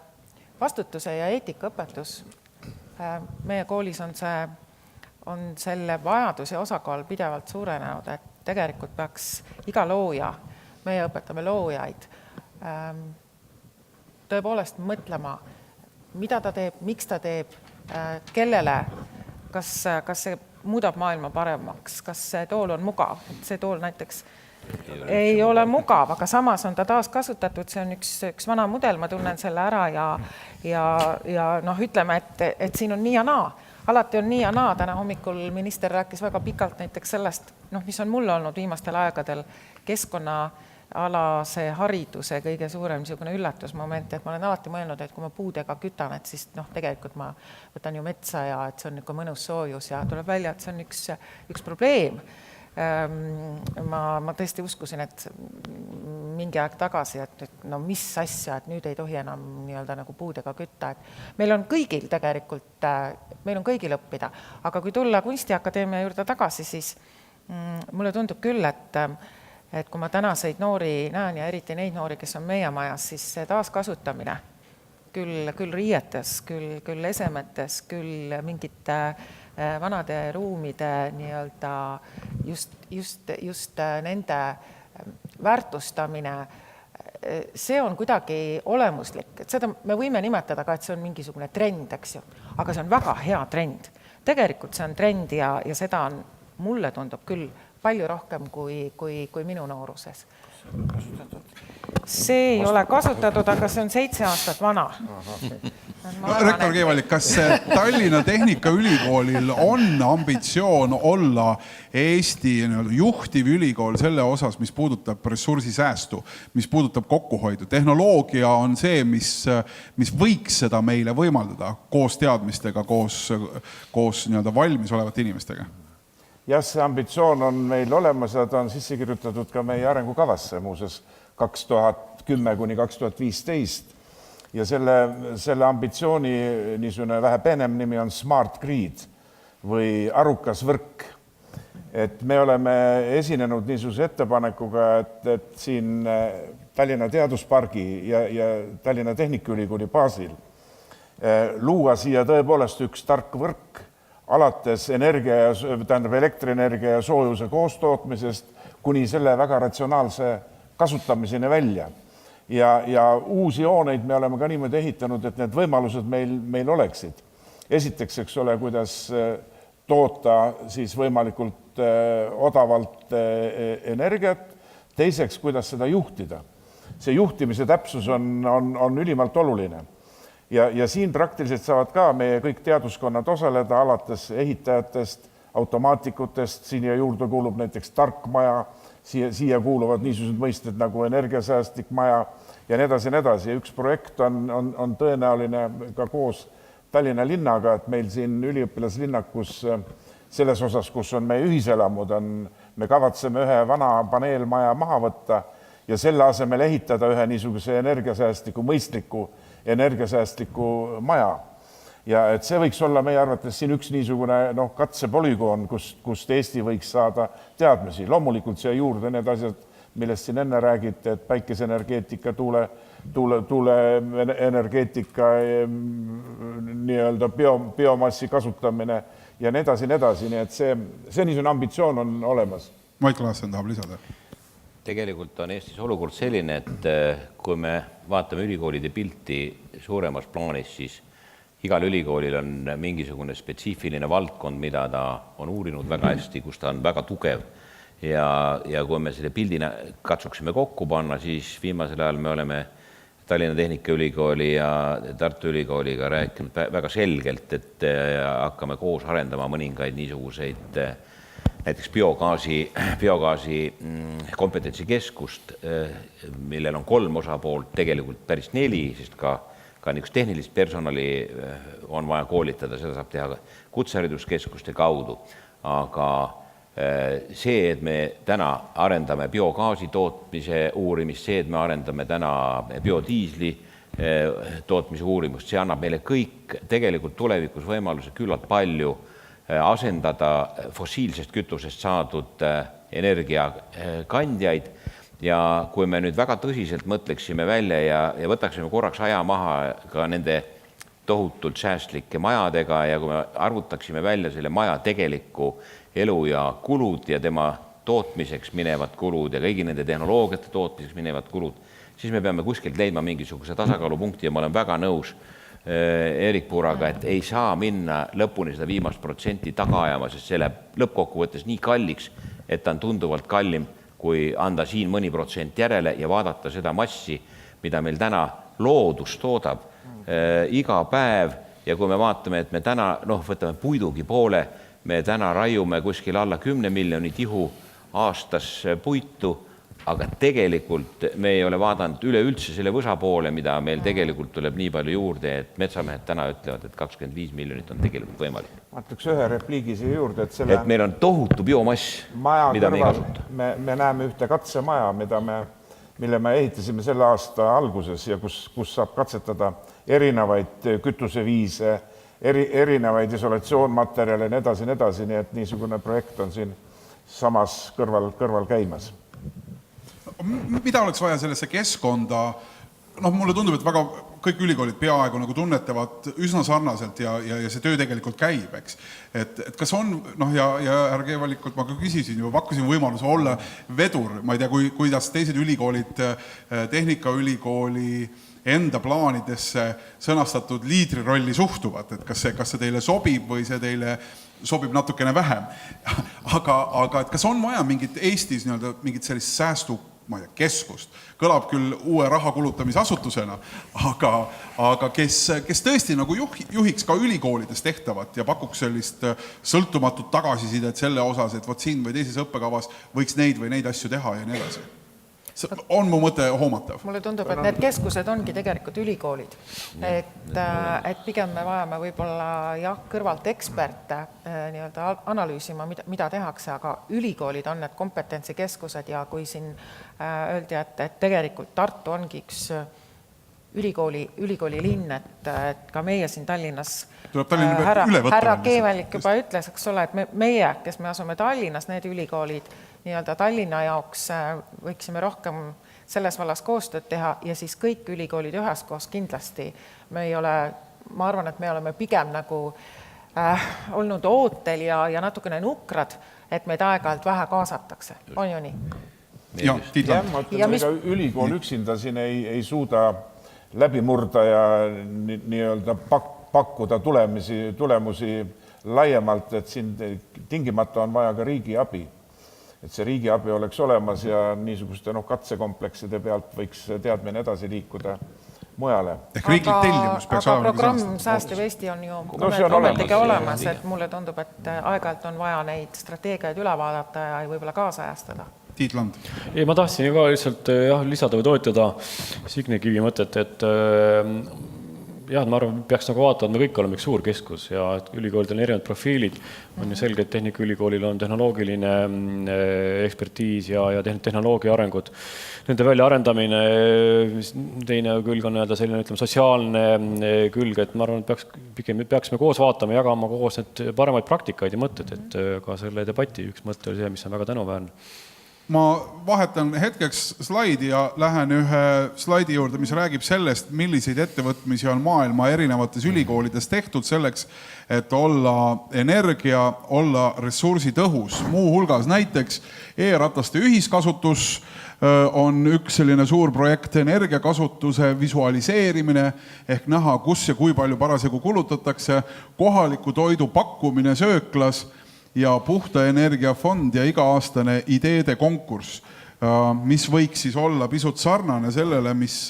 vastutuse ja eetikaõpetus meie koolis on selle vajadus ja osakaal pidevalt suurenenud, et tegelikult peaks iga looja, meie õpetame loojaid, tõepoolest mõtlema, mida ta teeb, miks ta teeb, kellele, kas see muudab maailma paremaks, kas see tool on mugav, see tool näiteks ei ole mugav, aga samas on ta taaskasutatud, see on üks vana mudel, ma tunnen selle ära ja ütleme, et siin on nii ja naa. Alati on nii ja naa, täna hommikul minister rääkis väga pikalt näiteks sellest, mis on mulle olnud viimastel aegadel keskkonnaalase hariduse kõige suurem niisugune üllatusmoment, et ma olen alati mõelnud, et kui ma puudega kütan, et siis tegelikult ma võtan ju metsa ja et see on niisugune mõnus soojus ja tuleb välja, et see on üks probleem. Ma tõesti uskusin, et mingi aeg tagasi, et mis asja, et nüüd ei tohi enam nii-öelda nagu puudega kütta. Et meil on kõigil tegelikult, meil on kõigil õppida, aga kui tulla Kunstiakadeemia juurde tagasi, siis mulle tundub küll, et kui ma tänaseid noori näen ja eriti neid noori, kes on meie majas, siis see taaskasutamine küll riietes, küll esemetes, küll mingite vanade ruumide nii-öelda just nende väärtustamine, see on kuidagi olemuslik. Et seda me võime nimetada ka, et see on mingisugune trend, eks ju, aga see on väga hea trend. Tegelikult see on trend ja seda on, mulle tundub küll, palju rohkem kui minu nooruses. See ei ole kasutatud, aga see on 7 aastat vana. Rektor Keevalik, kas Tallinna Tehnikaülikoolil on ambitsioon olla Eesti juhtiv ülikool selle osas, mis puudutab ressursisäästu, mis puudutab kokkuhoidu? Tehnoloogia on see, mis võiks seda meile võimaldada koos teadmistega, koos valmis olevate inimestega? Jah, see ambitsioon on meil olemas ja ta on sisse kirjutatud ka meie arengukavasse muuses 2010–2015 ja selle ambitsiooni niisugune vähe peenem nimi on Smart Grid või arukas võrk. Et me oleme esinenud niisuguse ettepanekuga, et siin Tallinna Teaduspargi ja Tallinna Tehnikaülikooli baasil luua siia tõepoolest üks tark võrk, alates elektrienergia ja soojuse koostootmisest kuni selle väga ratsionaalse kasutamiseni välja. Ja uusi hooneid me oleme ka niimoodi ehitanud, et need võimalused meil oleksid. Esiteks, eks ole, kuidas toota siis võimalikult odavalt energiat. Teiseks, kuidas seda juhtida. See juhtimise täpsus on ülimalt oluline. Ja siin praktiliselt saavad ka meie kõik teaduskonnad osaleda alates ehitajatest, automaatikutest, siia juurde kuulub näiteks tarkmaja, siia kuuluvad niisugused mõisted nagu energiasäästlik maja ja nii edasi ja nii edasi. Ja üks projekt on tõenäoline ka koos Tallinna linnaga, et meil siin üliõpilaslinnakus selles osas, kus on meie ühiselamud, me kavatseme ühe vana paneelmaja maha võtta ja selle asemel ehitada ühe niisuguse energiasäästliku maja. Ja et see võiks olla meie arvates siin üks niisugune katsepolügoon, kust Eesti võiks saada teadmisi. Loomulikult siia juurde need asjad, millest siin enne räägite, et päikeseenergeetika, tuuleenergeetika, nii-öelda biomassi kasutamine ja nii edasi, nii et see niisugune ambitsioon on olemas. Mait Klaassen tahab lisada. Tegelikult on Eestis olukord selline, et kui me vaatame ülikoolide pilti suuremas plaanis, siis igal ülikoolil on mingisugune spetsiifiline valdkond, mida ta on uurinud väga hästi, kus ta on väga tugev. Ja kui me selle pildina katsuksime kokku panna, siis viimasel ajal me oleme Tallinna Tehnikaülikooli ja Tartu Ülikooliga rääkinud väga selgelt, et hakkame koos arendama mõningaid niisuguseid näiteks biogaasi kompetentsikeskust, millel on 3 osapoolt, tegelikult päris 4, sest ka niisugust tehnilist personali on vaja koolitada, seda saab teha kutsehariduskeskuste kaudu. Aga see, et me täna arendame biogaasi tootmise uurimist, see, et me arendame täna biodiisli tootmise uurimust, see annab meile kõik tegelikult tulevikus võimaluse küllalt palju asendada fossiilsest kütusest saadud energiakandjaid. Ja kui me nüüd väga tõsiselt mõtleksime välja ja võtaksime korraks aja maha ka nende tohutult säästlike majadega ja kui me arvutaksime välja selle maja tegeliku elu ja kulud ja tema tootmiseks minevad kulud ja kõigi nende tehnoloogiate tootmiseks minevad kulud, siis me peame kuskilt leidma mingisuguse tasakaalupunkti ja ma olen väga nõus Erik Puuraga, et ei saa minna lõpuni seda viimast protsenti taga ajama, sest see läheb lõppkokkuvõttes nii kalliks, et ta on tunduvalt kallim, kui anda siin mõni protsent järele ja vaadata seda massi, mida meil täna loodus toodab iga päev. Ja kui me vaatame, et me täna, võtame puidugi poole, me täna raiume kuskil alla 10 miljoni tihu aastas puitu, aga tegelikult me ei ole vaadanud üleüldse selle võsa poole, mida meil tegelikult tuleb nii palju juurde, et metsamehed täna ütlevad, et 25 miljonit on tegelikult võimalik. Ma ütleks ühe repliigi siia juurde, et meil on tohutu biomass, mida me ei kasuta. Me näeme ühte katsemaja, mille me ehitasime selle aasta alguses ja kus saab katsetada erinevaid kütuseviise, erinevaid isolatsioonmaterjale ja nii edasi, nii et niisugune projekt on siin samas kõrval käimas. Mida oleks vaja sellesse keskkonda? Mulle tundub, et väga kõik ülikoolid peaaegu nagu tunnetavad üsna sarnaselt ja see töö tegelikult käib, eks. Et kas on, ja ärge valikult ma ka küsisin, juba pakkusin võimaluse olla vedur, ma ei tea, kuidas teised ülikoolid, Tehnikaülikooli enda plaanidesse sõnastatud liidrirolli suhtuvad, et kas see teile sobib või see teile sobib natukene vähem. Aga et kas on vaja mingit Eestis mingit sellist säästu keskust, kõlab küll uue raha kulutamisasutusena, aga kes tõesti nagu juhiks ka ülikoolides tehtavat ja pakuks sellist sõltumatut tagasisidet selle osas, et võt siin või teises õppekavas võiks neid või neid asju teha ja nii edasi. On mu mõte hoomatav? Mulle tundub, et need keskused ongi tegelikult ülikoolid. Et pigem me vajame võib-olla kõrvalt eksperte analüüsima, mida tehakse, aga ülikoolid on need kompetentsikeskused ja kui siin öeldi, et tegelikult Tartu ongi üks ülikooli linn, et ka meie siin Tallinnas härra Keevelik juba ütles, eks ole, et meie, kes me asume Tallinnas, need ülikoolid Tallinna jaoks võiksime rohkem selles vallas koostööd teha ja siis kõik ülikoolid üheskoos kindlasti. Ma arvan, et me oleme pigem nagu olnud ootel ja natukene nukrad, et meid aeg-ajalt vähe kaasatakse. On ju nii? Ma ütlen, ega ülikool üksinda siin ei suuda läbi murda ja nii-öelda pakkuda tulemusi laiemalt, et siin tingimata on vaja ka riigi abi. Et see riigi abi oleks olemas ja niisuguste katsekomplekside pealt võiks teadmine edasi liikuda mujale. Ehk riiklik tellimus peaks olema. Aga programm Säästev Eesti on ju ametega olemas, et mulle tundub, et aeg-ajalt on vaja neid strateegiaid üle vaadata ja võib-olla kaasajastada. Tiit Land. Ei, ma tahtsin ka lihtsalt lisada või toetada Signe Kivi mõtet, et ma arvan, peaks nagu vaatama, et me kõik oleme üks suur keskus ja ülikoolid on erinevad profiilid. On ju selge, et Tehnikaülikoolil on tehnoloogiline ekspertiis ja tehnoloogia arengud. Nende väljaarendamine, teine külg on selline sotsiaalne külg, et ma arvan, et peaksime koos vaatama, jagama koos need paremaid praktikaid ja mõtted, et ka selle debati üks mõte oli see, mis on väga tänuväärne. Ma vahetan hetkeks slaidi ja lähen ühe slaidi juurde, mis räägib sellest, milliseid ettevõtmisi on maailma erinevates ülikoolides tehtud selleks, et olla energia, olla ressursi tõhus. Muu hulgas näiteks e-rataste ühiskasutus on üks selline suur projekt, energiakasutuse visualiseerimine ehk näha, kus ja kui palju parasjagu kulutatakse, kohaliku toidu pakkumine sööklas ja puhta energiafond ja iga-aastane ideede konkurss, mis võiks siis olla pisut sarnane sellele, mis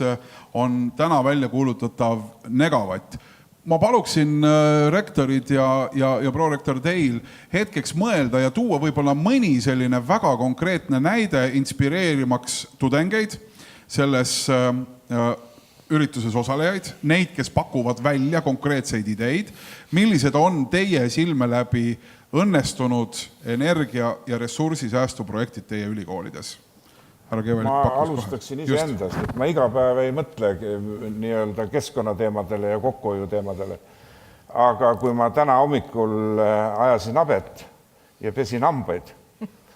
on täna välja kuulutatav negavatt. ma paluksin rektorid ja prorektor teil hetkeks mõelda ja tuua võib-olla mõni selline väga konkreetne näide inspireerimaks tudengeid selles ürituses osalejaid, neid, kes pakuvad välja konkreetseid ideid, millised on teie silme läbi õnnestunud energia- ja ressursisäästuprojektid teie ülikoolides? Ma alustaksin ise endast, et ma iga päev ei mõtle nii-öelda keskkonnateemadele ja kokkuhoiuteemadele. Aga kui ma täna hommikul ajasin habet ja pesin hambaid,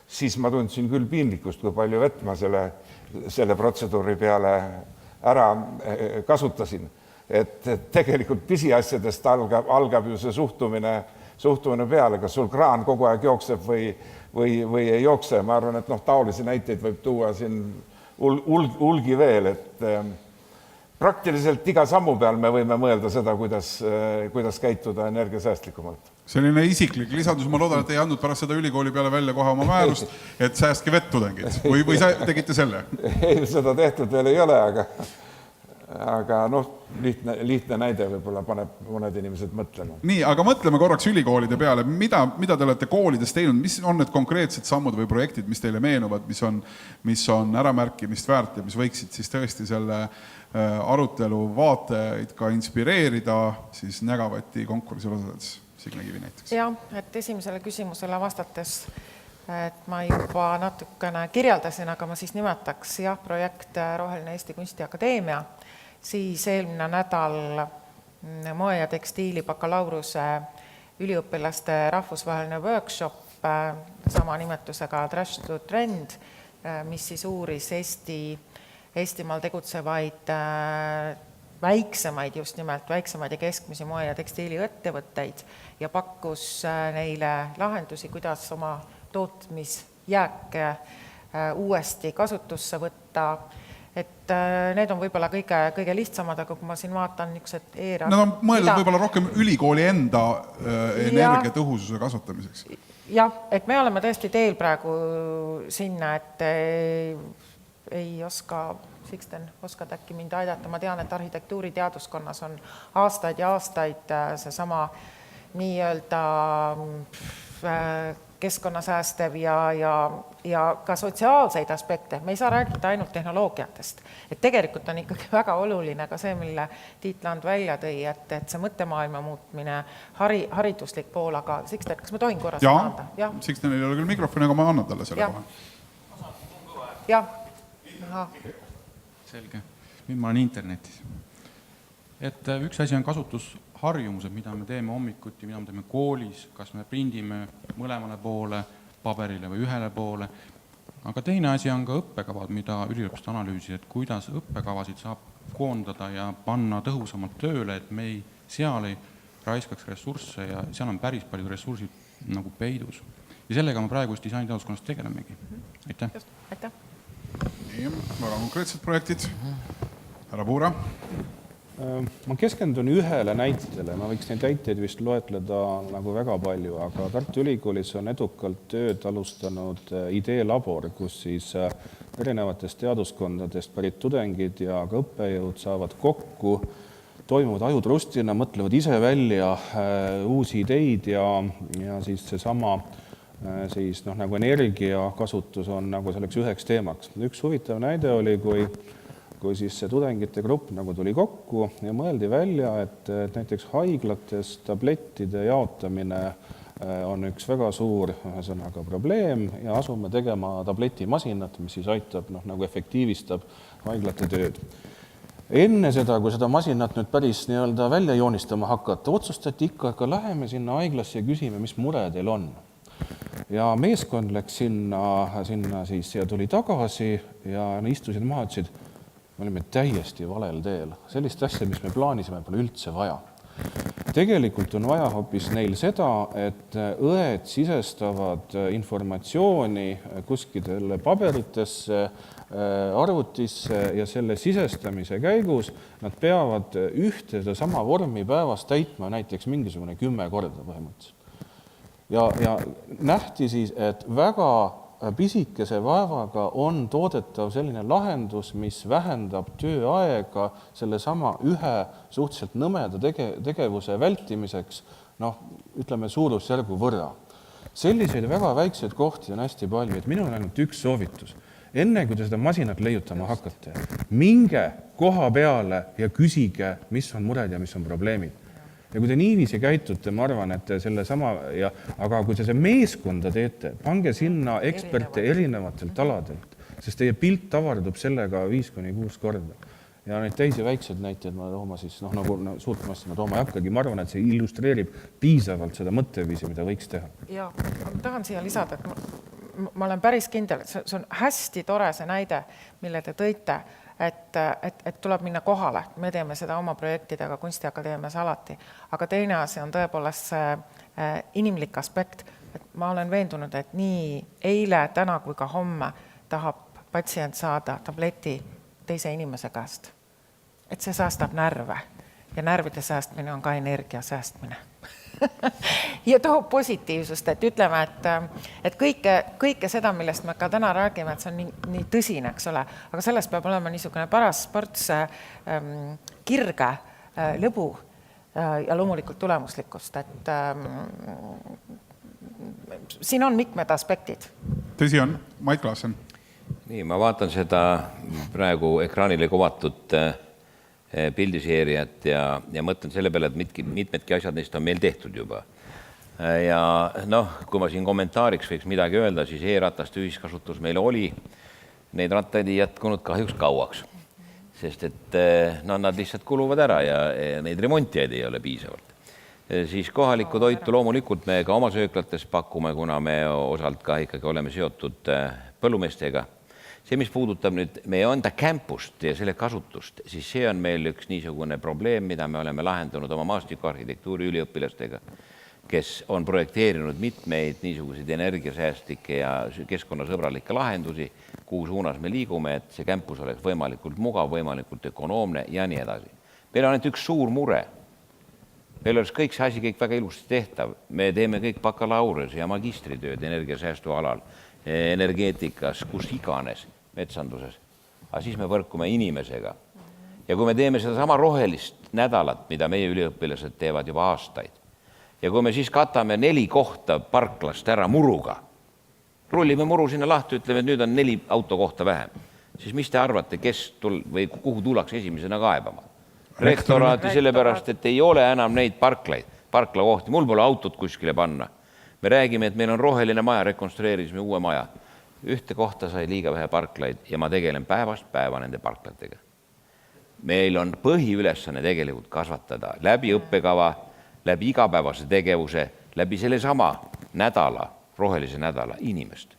siis ma tundsin küll piinlikkust, kui palju vett ma selle protseduuri peale ära kasutasin. Et tegelikult pisiasjadest algab ju see suhtumine peale, kas sul kraan kogu aeg jookseb või ei jookse. Ma arvan, et taolisi näiteid võib tuua siin hulgi veel, et praktiliselt iga sammu peal me võime mõelda seda, kuidas käituda energiasäästlikumalt. Selline isiklik lisandus, ma loodan, et ei andnud pärast seda ülikooli peale välja kohe oma määrust, et säästke vett tudengid. Või sa tegite selle? Ei, seda tehtud veel ei ole, aga lihtne näide võib-olla paneb mõned inimesed mõtlema. Nii, aga mõtleme korraks ülikoolide peale. Mida te olete koolides teinud? Mis on need konkreetsed sammud või projektid, mis teile meenuvad, mis on äramärkimist väärt ja mis võiksid siis tõesti selle arutelu vaateid ka inspireerida siis Negavati konkursil osades? Signe Kivi näiteks. Jah, et esimesele küsimusele vastates, et ma juba natukene kirjeldasin, aga ma siis nimetaks projekt Roheline Eesti Kunstiakadeemia. Siis eelmine nädal moe- ja tekstiili bakalaureuse üliõpilaste rahvusvaheline workshop sama nimetusega Trash to Trend, mis siis uuris Eestimaal tegutsevaid väiksemaid, just nimelt väiksemaid ja keskmisi moe- ja tekstiiliettevõtteid ja pakkus neile lahendusi, kuidas oma tootmisjääke uuesti kasutusse võtta. Et need on võib-olla kõige lihtsamad, aga kui ma siin vaatan niisugused Nad on mõeldud võib-olla rohkem ülikooli enda energiatõhususe kasvatamiseks. Jah, et me oleme tõesti teel praegu sinna, et ei oska, Sixten, oskad äkki mind aidata. Ma tean, et arhitektuuri teaduskonnas on aastaid ja aastaid seesama nii-öelda keskkonnasäästev ja ka sotsiaalseid aspekte. Me ei saa rääkida ainult tehnoloogiatest. Et tegelikult on ikkagi väga oluline ka see, mille Tiit Land välja tõi, et see mõttemaailma muutmine, hariduslik pool, aga Sixten, kas ma tohin korras anda? Sixtenil ei ole küll mikrofoni, aga ma annan talle selle kohe. Jah. Selge. Nüüd ma olen internetis. Et üks asi on kasutusharjumused, mida me teeme hommikuti, mida me teeme koolis, kas me prindime mõlemale poole, paberile või ühele poole. Aga teine asi on ka õppekavad, mida üliõpilased analüüsid, et kuidas õppekavasid saab koondada ja panna tõhusamalt tööle, et me seal ei raiskaks ressursse ja seal on päris palju ressursid nagu peidus. Ja sellega me praegu just disainiteaduskonnas tegelemegi. Aitäh! Aitäh! Nii, väga konkreetsed projektid. Härra Puura. Ma keskendun ühele näitele, ma võiks neid näiteid vist loetleda nagu väga palju, aga Tartu Ülikoolis on edukalt tööd alustanud ideelabor, kus siis erinevatest teaduskondadest pärit tudengid ja ka õppejõud saavad kokku, toimuvad ajutrustina, mõtlevad ise välja uusi ideid ja siis seesama siis nagu energiakasutus on nagu selleks üheks teemaks. Üks huvitav näide oli, kui siis see tudengite grupp nagu tuli kokku ja mõeldi välja, et näiteks haiglates tablettide jaotamine on üks väga suur ühesõnaga probleem ja asume tegema tabletimasinat, mis siis aitab nagu efektiivistab haiglate tööd. Enne seda, kui seda masinat nüüd päris nii-öelda välja joonistama hakata, otsustati ikka, aga läheme sinna haiglasse ja küsime, mis mure teil on. Ja meeskond läks sinna siis ja tuli tagasi ja istusid maha, ütlesid, me olime täiesti valel teel. Sellist asja, mis me plaanisime, pole üldse vaja. Tegelikult on vaja hoopis neil seda, et õed sisestavad informatsiooni kuskile paberitesse, arvutisse ja selle sisestamise käigus nad peavad ühte sama vormi päevas täitma näiteks mingisugune 10 korda põhimõtteliselt. Ja nähti siis, et väga pisikese vaevaga on toodetav selline lahendus, mis vähendab tööaega sellesama ühe suhteliselt nõmeda tegevuse vältimiseks, ütleme suurusjärgu võrra. Selliseid väga väikseid kohti on hästi palju, et minul on ainult üks soovitus. Enne kui te seda masinat leiutama hakkate, minge koha peale ja küsige, mis on mured ja mis on probleemid. Ja kui te niiviisi käitute, ma arvan, et selle sama, aga kui te see meeskonda teete, pange sinna eksperte erinevatelt aladelt, sest teie pilt avardub sellega 5-6 korda. Ja neid teisi väikseid näiteid ma tooma siis, nagu suurt massi ma tooma ei hakkagi, ma arvan, et see illustreerib piisavalt seda mõtteviisi, mida võiks teha. Ja ma tahan siia lisada, et ma olen päris kindel, et see on hästi tore see näide, mille te tõite, et tuleb minna kohale. Me teeme seda oma projektidega Kunstiakadeemias alati. Aga teine asi on tõepoolest see inimlik aspekt. Et ma olen veendunud, et nii eile, täna kui ka homme tahab patsient saada tableti teise inimese käest. Et see säästab närve. Ja närvide säästmine on ka energia säästmine. Ja toob positiivsust, et ütleme, et kõike seda, millest me ka täna räägime, et see on nii tõsine, eks ole, aga sellest peab olema niisugune paras sports kirge, lõbu ja loomulikult tulemuslikkust, et siin on mitmed aspektid. Tõsi on, Mait Klaassen. Nii, ma vaatan seda praegu ekraanile kuvatud pildiseeriat ja mõtlen selle peale, et mitmedki asjad neist on meil tehtud juba. Ja kui ma siin kommentaariks võiks midagi öelda, siis e-rataste ühiskasutus meil oli. Neid rattaid ei jätkunud kahjuks kauaks, sest et nad lihtsalt kuluvad ära ja neid remontijaid ei ole piisavalt. Siis kohalikku toitu loomulikult me ka oma sööklates pakume, kuna me osalt ka ikkagi oleme seotud põllumeestega. See, mis puudutab nüüd meie enda campust ja selle kasutust, siis see on meil üks niisugune probleem, mida me oleme lahendanud oma maastikuarhitektuuri üliõpilastega, kes on projekteerinud mitmeid niisuguseid energiasäästlikke ja keskkonnasõbralikke lahendusi, kuhu suunas me liigume, et see campus oleks võimalikult mugav, võimalikult ökonoomne ja nii edasi. Meil on ainult üks suur mure. Meil oleks kõik see asi kõik väga ilusti tehtav. Me teeme kõik bakalaureuse ja magistritööd energiasäästu alal, energeetikas, kus iganes, metsanduses. Aga siis me võrkume inimesega. Ja kui me teeme seda sama rohelist nädalat, mida meie üliõpilased teevad juba aastaid, ja kui me siis katame 4 kohta parklast ära muruga, rullime muru sinna lahti, ütleme, et nüüd on 4 autokohta vähem, siis mis te arvate, või kuhu tullakse esimesena kaebama? Rektoraati sellepärast, et ei ole enam neid parklakohti, mul pole autot kuskile panna. Me räägime, et meil on roheline maja, rekonstrueerisime uue maja. Ühte kohta sai liiga vähe parklaid ja ma tegelen päevast päeva nende parklatega. Meil on põhiülesanne tegelikult kasvatada läbi õppekava, läbi igapäevase tegevuse, läbi selle sama nädala, rohelise nädala inimest.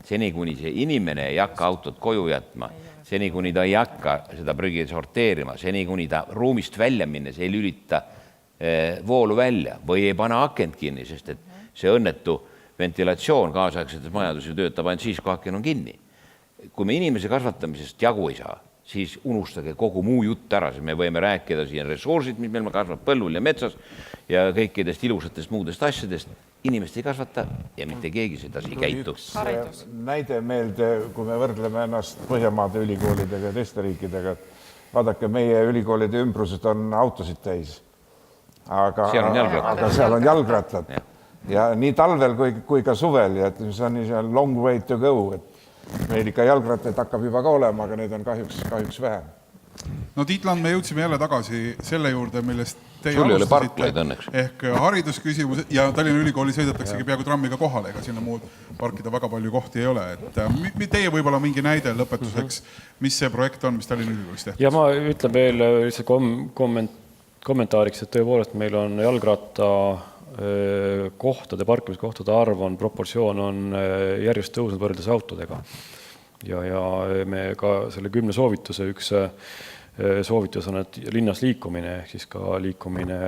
Seni, kuni see inimene ei hakka autot koju jätma, seni, kuni ta ei hakka seda prügi sorteerima, seni, kuni ta ruumist välja minnes ei lülita voolu välja või ei pane akent kinni, sest et see õnnetu ventilatsioon kaasaegsetes majandus töötab ainult siis, kui aken on kinni. Kui me inimese kasvatamisest jagu ei saa, siis unustage kogu muu jutt ära, siis me võime rääkida siin ressursid, mis meil kasvab põllul ja metsas ja kõikidest ilusatest muudest asjadest. Inimest ei kasvata ja mitte keegi seda ei käitu. Näide meelde, kui me võrdleme ennast Põhjamaade ülikoolidega ja teiste riikidega, vaadake, meie ülikoolide ümbrused on autosid täis. Aga seal on jalgrattad. Ja nii talvel kui ka suvel, ja see on nii long way to go, et meil ikka jalgrattaid hakkab juba ka olema, aga neid on kahjuks vähem. No Tiitland, me jõudsime jälle tagasi selle juurde, millest teie alustasite, ehk haridusküsimus ja Tallinna Ülikooli sõidataksegi peaaegu trammiga kohale, ega sinna muud parkida väga palju kohti ei ole. Et teie võib-olla mingi näide lõpetuseks, mis see projekt on, mis Tallinna Ülikoolis tehtud? Ja ma ütlen veel lihtsalt kommentaariks, et tõepoolest meil on jalgratta kohtade, parkimiskohtade arv on, proportsioon on järjest tõusnud võrreldes autodega. Ja me ka selle 10 soovituse üks soovitus on, et linnas liikumine, ehk siis ka liikumine,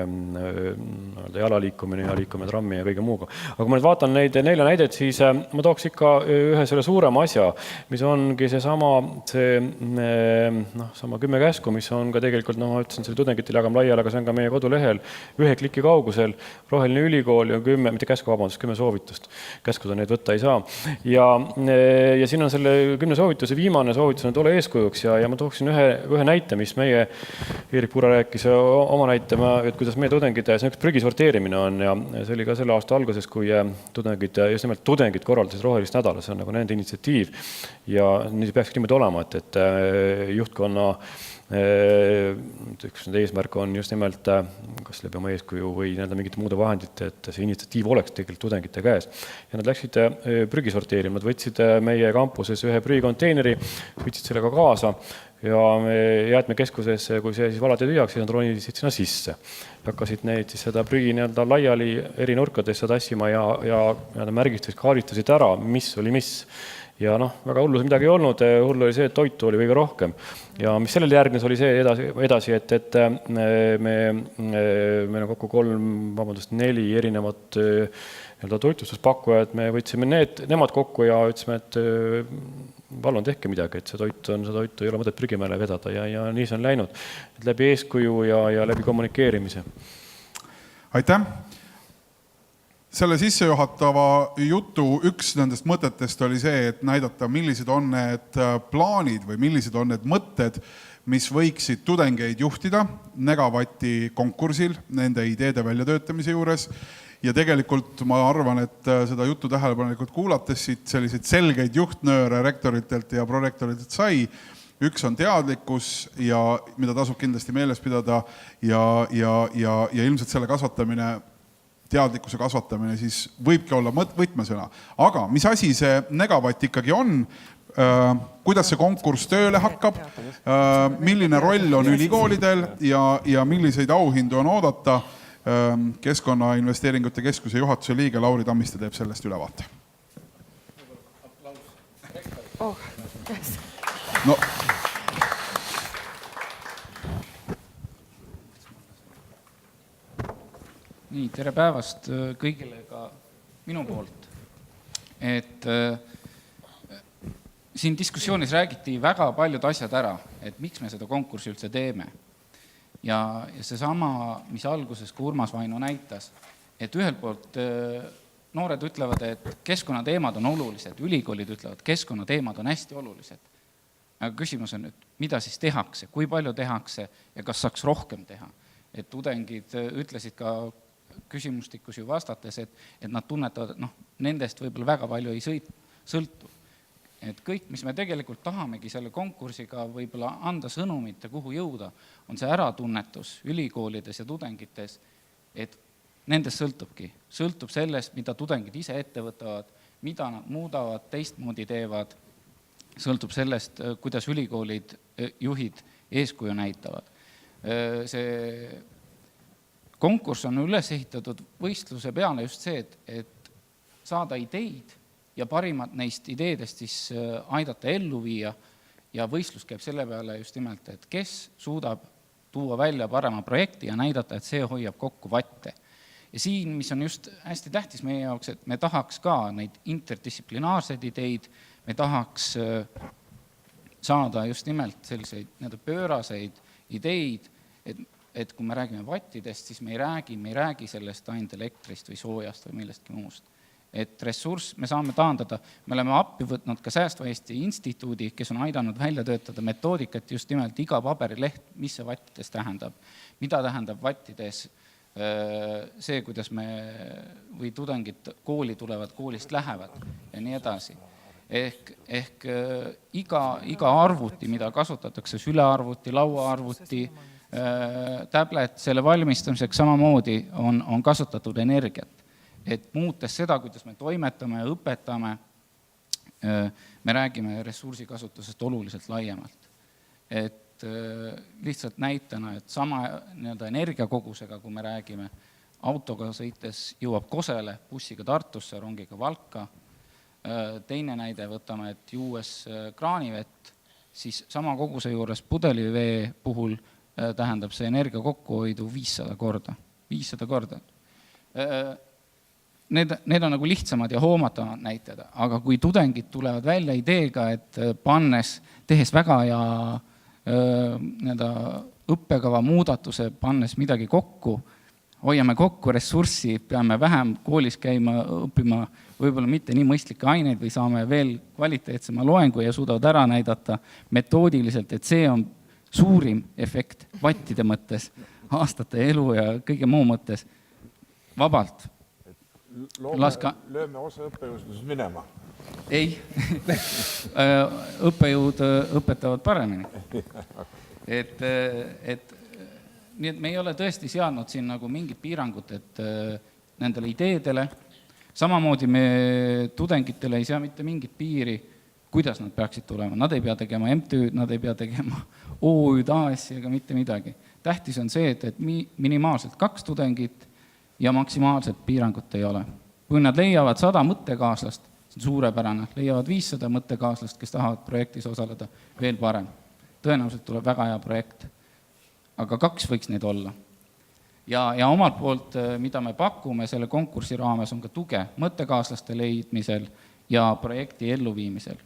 jala liikumine ja liikumine trammi ja kõige muuga. Aga kui ma nüüd vaatan neid 4 näidet, siis ma tooks ikka ühe selle suurema asja, mis ongi seesama 10 käsku, mis on ka tegelikult, ma ütlesin, selle tudengitele jagame laiali, aga see on ka meie kodulehel 1 kliki kaugusel, Roheline ülikool ja 10, mitte käsku, vabandust, 10 soovitust. Käskuda neid võtta ei saa. Ja siin on selle 10 soovituse viimane soovitus on, et ole eeskujuks ja ma tooksin ühe näite, mis meie, Erik Puura rääkis oma näite, et kuidas meie tudengid, see üks prügi sorteerimine on ja see oli ka selle aasta alguses, kui tudengid, just nimelt tudengid korraldasid rohelist nädala, see on nagu nende initsiatiiv ja nii peaks niimoodi olema, et juhtkonna üks eesmärk on just nimelt kas läbi oma eeskuju või mingite muude vahendite, et see initsiatiiv oleks tegelikult tudengite käes. Ja nad läksid prügi sorteerima, nad võtsid meie kampuses ühe prügikonteineri, võtsid sellega kaasa ja jäätmekeskuses, kui see siis valati tühjaks, siis nad ronisid sinna sisse. Hakkasid neid siis seda prügi laiali eri nurkadesse tassima ja märgistasid, kaardistasid ära, mis oli mis. Ja väga hullus midagi ei olnud, hull oli see, et toitu oli kõige rohkem. Ja mis sellele järgnes, oli see edasi, et meil on kokku 4 erinevat toitlustuspakkujad, me võtsime nemad kokku ja ütlesime, et palun tehke midagi, et see toitu ei ole mõtet prügimäele vedada ja nii see on läinud. Et läbi eeskuju ja läbi kommunikeerimise. Aitäh! Selle sissejuhatava jutu üks nendest mõtetest oli see, et näidata, millised on need plaanid või millised on need mõtted, mis võiksid tudengeid juhtida Negavati konkursil nende ideede väljatöötamise juures. Ja tegelikult ma arvan, et seda juttu tähelepanelikult kuulates siit selliseid selgeid juhtnööre rektoritelt ja prorektoritelt sai. Üks on teadlikkus, ja mida tasub kindlasti meeles pidada ja ilmselt selle teadlikkuse kasvatamine siis võibki olla võtmesõna. Aga mis asi see Negavat ikkagi on, kuidas see konkurss tööle hakkab, milline roll on ülikoolidel ja milliseid auhindu on oodata, Keskkonnainvesteeringute Keskuse juhatuse liige Lauri Tammiste teeb sellest ülevaate. No. Nii, tere päevast kõigile ka minu poolt. Et siin diskussioonis räägiti väga paljud asjad ära, et miks me seda konkurssi üldse teeme. Ja see sama, mis alguses ka Urmas Vaino näitas, et ühelt poolt noored ütlevad, et keskkonnateemad on olulised, ülikoolid ütlevad, keskkonnateemad on hästi olulised. Aga küsimus on, et mida siis tehakse, kui palju tehakse ja kas saaks rohkem teha. Et tudengid ütlesid ka küsimustikus ju vastates, et nad tunnetavad, et nendest võib-olla väga palju ei sõltu. Et kõik, mis me tegelikult tahamegi selle konkursiga võib-olla anda sõnumit ja kuhu jõuda, on see äratunnetus ülikoolides ja tudengites, et nendest sõltubki. Sõltub sellest, mida tudengid ise ette võtavad, mida nad muudavad, teistmoodi teevad, sõltub sellest, kuidas ülikoolid juhid eeskuju näitavad. See konkurss on üles ehitatud võistluse peale just see, et saada ideid ja parimad neist ideedest siis aidata ellu viia ja võistlus käib selle peale just nimelt, et kes suudab tuua välja parema projekti ja näidata, et see hoiab kokku vatte. Ja siin, mis on just hästi tähtis meie jaoks, et me tahaks ka neid interdistsiplinaarseid ideid, me tahaks saada just nimelt selliseid pööraseid ideid, et kui me räägime vattidest, siis me ei räägi sellest ainult elektrist või soojast või millestki muust. Et ressurss me saame taandada, me oleme appi võtnud ka Säästva Eesti instituudi, kes on aidanud välja töötada metoodikat just nimelt iga paberileht, mis see vattides tähendab, mida tähendab vattides see, kuidas me või tudengid kooli tulevad, koolist lähevad ja nii edasi. Ehk iga arvuti, mida kasutatakse, sülearvuti, lauaarvuti, tablet, selle valmistamiseks samamoodi on kasutatud energiat. Et muutes seda, kuidas me toimetame ja õpetame, me räägime ressursikasutusest oluliselt laiemalt. Et lihtsalt näitena, et sama energiakogusega, kui me räägime, autoga sõites jõuab Kosele, bussiga Tartusse, rongiga Valka. Teine näide võtame, et juues kraanivett siis sama koguse juures pudelivee puhul tähendab see energia kokkuhoidu 500 korda. 500 korda. Need on nagu lihtsamad ja hoomatavad näitajad, aga kui tudengid tulevad välja ideega, et tehes väga hea õppekava muudatuse, pannes midagi kokku, hoiame kokku ressurssi, peame vähem koolis käima, õppima võib-olla mitte nii mõistlikke aineid või saame veel kvaliteetsema loengu ja suudavad ära näidata metoodiliselt, et see on suurim efekt vattide mõttes, aastate elu ja kõige muu mõttes vabalt. Lööme osa õppejõududest minema. Ei, õppejõud õpetavad paremini. Nii et me ei ole tõesti seadnud siin nagu mingit piirangut, et nendele ideedele, samamoodi me tudengitele ei sea mitte mingit piiri, kuidas nad peaksid tulema. Nad ei pea tegema MTÜ-d, nad ei pea tegema OÜ-d, AS-i ega mitte midagi. Tähtis on see, et minimaalselt 2 tudengit ja maksimaalselt piirangut ei ole. Kui nad leiavad 100 mõttekaaslast, see on suurepärane, leiavad 500 mõttekaaslast, kes tahavad projektis osaleda, veel parem. Tõenäoliselt tuleb väga hea projekt, aga 2 võiks neid olla. Ja omalt poolt, mida me pakume selle konkursi raames, on ka tuge mõttekaaslaste leidmisel ja projekti elluviimisel.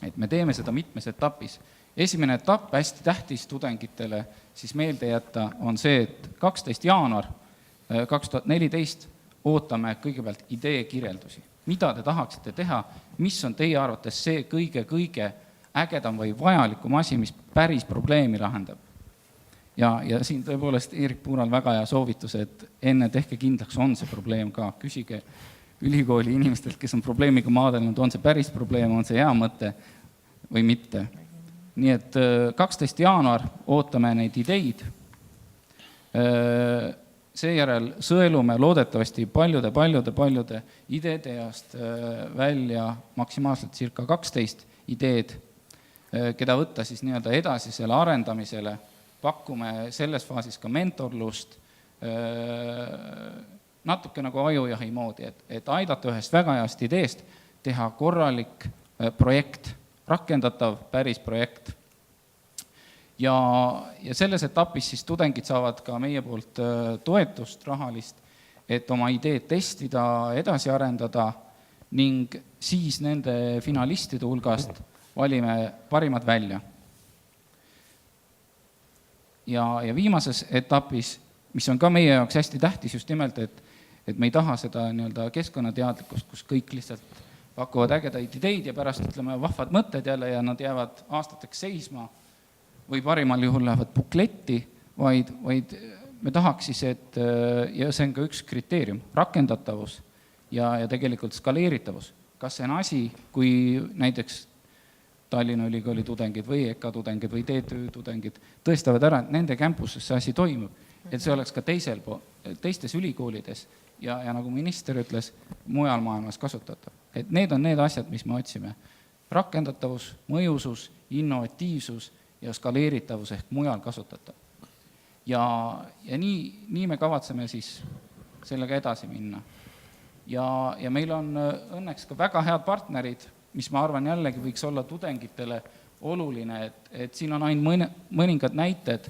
Et me teeme seda mitmes etapis. Esimene etapp, hästi tähtis tudengitele, siis meelde jätta, on see, et 12. jaanuar 2014 ootame kõigepealt idee kirjeldusi. Mida te tahaksite teha, mis on teie arvates see kõige ägedam või vajalikum asi, mis päris probleemi lahendab. Ja siin tõepoolest Eerik Puural väga hea soovitus, et enne tehke kindlaks, on see probleem ka. Küsige ülikooli inimestelt, kes on probleemiga maadelnud, on see päris probleem, on see hea mõte või mitte. Nii et 12. jaanuar ootame neid ideid. Seejärel sõelume loodetavasti paljude ideede jaost välja maksimaalselt circa 12 ideed, keda võtta siis nii-öelda edasisele arendamisele. Pakume selles faasis ka mentorlust, natuke nagu ajujahi moodi, et aidata ühest väga heast ideest teha korralik projekt, rakendatav päris projekt. Ja selles etapis siis tudengid saavad ka meie poolt toetust rahalist, et oma ideed testida, edasi arendada ning siis nende finalistide hulgast valime parimad välja. Ja viimases etapis, mis on ka meie jaoks hästi tähtis just nimelt, et me ei taha seda nii-öelda keskkonnateadlikkust, kus kõik lihtsalt pakuvad ägedaid ideid ja pärast ütleme vahvad mõtted jälle ja nad jäävad aastateks seisma või parimal juhul lähevad bukletti, vaid me tahaks siis, et ja see on ka üks kriteerium, rakendatavus ja tegelikult skaleeritavus. Kas see on asi, kui näiteks Tallinna Ülikooli tudengid või EKA tudengid või TTÜ tudengid tõestavad ära, et nende campuses see asi toimub, et see oleks ka teistes ülikoolides ja nagu minister ütles, mujal maailmas kasutatav. Et need on need asjad, mis me otsime. Rakendatavus, mõjusus, innovatiivsus ja skaleeritavus ehk mujal kasutatav. Ja nii me kavatseme siis sellega edasi minna. Ja meil on õnneks ka väga head partnerid, mis ma arvan jällegi võiks olla tudengitele oluline, et siin on ainult mõningad näited,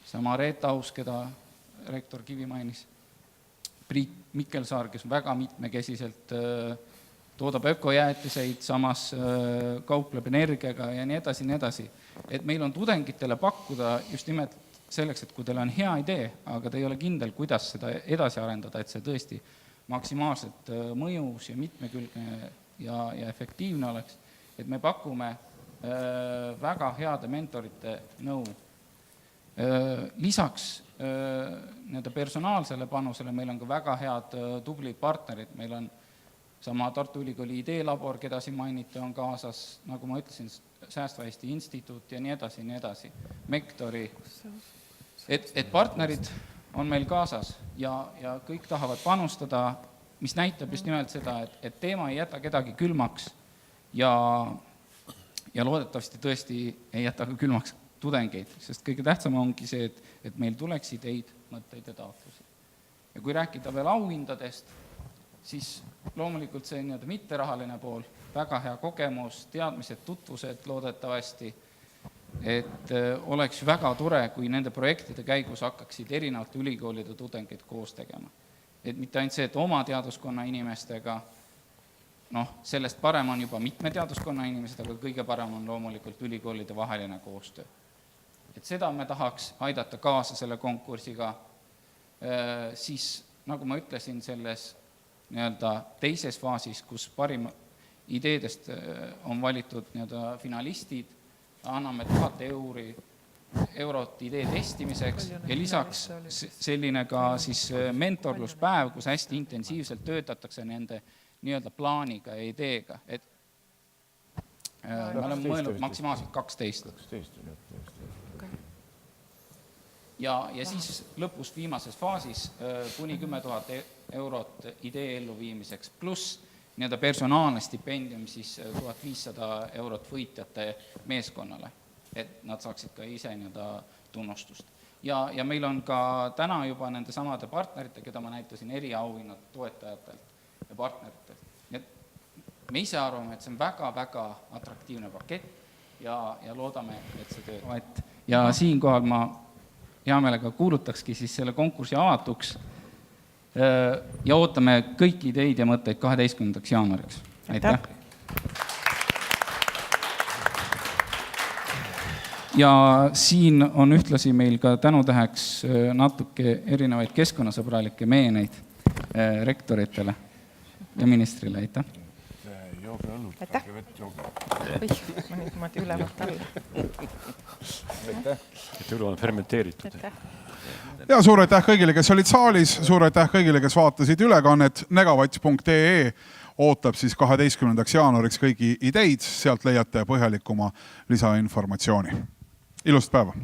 sama Reet Aus, keda rektor Kivi mainis, Priit Mikkelsaar, kes väga mitmekesiselt toodab ökojäätiseid, samas kaupleb energiaga ja nii edasi. Et meil on tudengitele pakkuda just nimelt selleks, et kui teil on hea idee, aga te ei ole kindel, kuidas seda edasi arendada, et see tõesti maksimaalselt mõjus ja mitmekülgne ja efektiivne oleks, et me pakume väga heade mentorite nõu. Lisaks nende personaalsele panusele meil on ka väga head tublid partnerid, meil on sama Tartu Ülikooli ideelabor, keda siin mainiti, on kaasas, nagu ma ütlesin, Säästva Eesti Instituut ja nii edasi, Mektori. Et partnerid on meil kaasas ja kõik tahavad panustada, mis näitab just nimelt seda, et teema ei jäta kedagi külmaks ja loodetavasti tõesti ei jäta ka külmaks tudengeid, sest kõige tähtsam ongi see, et meil tuleks ideid, mõtteid ja taotlusi. Ja kui rääkida veel auhindadest, siis loomulikult see nii-öelda mitterahaline pool, väga hea kogemus, teadmised, tutvused loodetavasti, et oleks väga tore, kui nende projektide käigus hakkaksid erinevate ülikoolide tudengid koos tegema. Et mitte ainult see, et oma teaduskonna inimestega, sellest parem on juba mitme teaduskonna inimesed, aga kõige parem on loomulikult ülikoolide vaheline koostöö. Et seda me tahaks aidata kaasa selle konkursiga, siis nagu ma ütlesin, selles teises faasis, kus parim ideedest on valitud finalistid, anname 1000 eurot idee testimiseks ja lisaks selline ka siis mentorluspäev, kus hästi intensiivselt töötatakse nende plaaniga ja ideega, et me oleme mõelnud maksimaalselt 12. Ja siis lõpus viimases faasis kuni 10 000 eurot idee elluviimiseks, pluss personaalne stipendium siis 1500 eurot võitjate meeskonnale, et nad saaksid ka ise tunnustust. Ja meil on ka täna juba nende samade partnerite, keda ma näitasin eriauhinnad toetajatelt ja partneritelt. Me ise arvame, et see on väga-väga atraktiivne pakett ja loodame, et see töötab. Ja siinkohal ma hea meelega kuulutakski siis selle konkursi avatuks ja ootame kõiki ideid ja mõtteid 12. jaanuariks. Aitäh! Ja siin on ühtlasi meil ka tänutäheks natuke erinevaid keskkonnasõbralikke meeneid rektoritele ja ministrile. Aitäh! Aitäh! Ma nüüd maad ülevalt alla. Et õlu on fermenteeritud. Ja suur aitäh kõigile, kes olid saalis, suur aitäh kõigile, kes vaatasid ülekannet. Negavats.ee ootab siis 12. jaanuariks kõigi ideid, sealt leiate põhjalikuma lisainformatsiooni. Ilust päeva!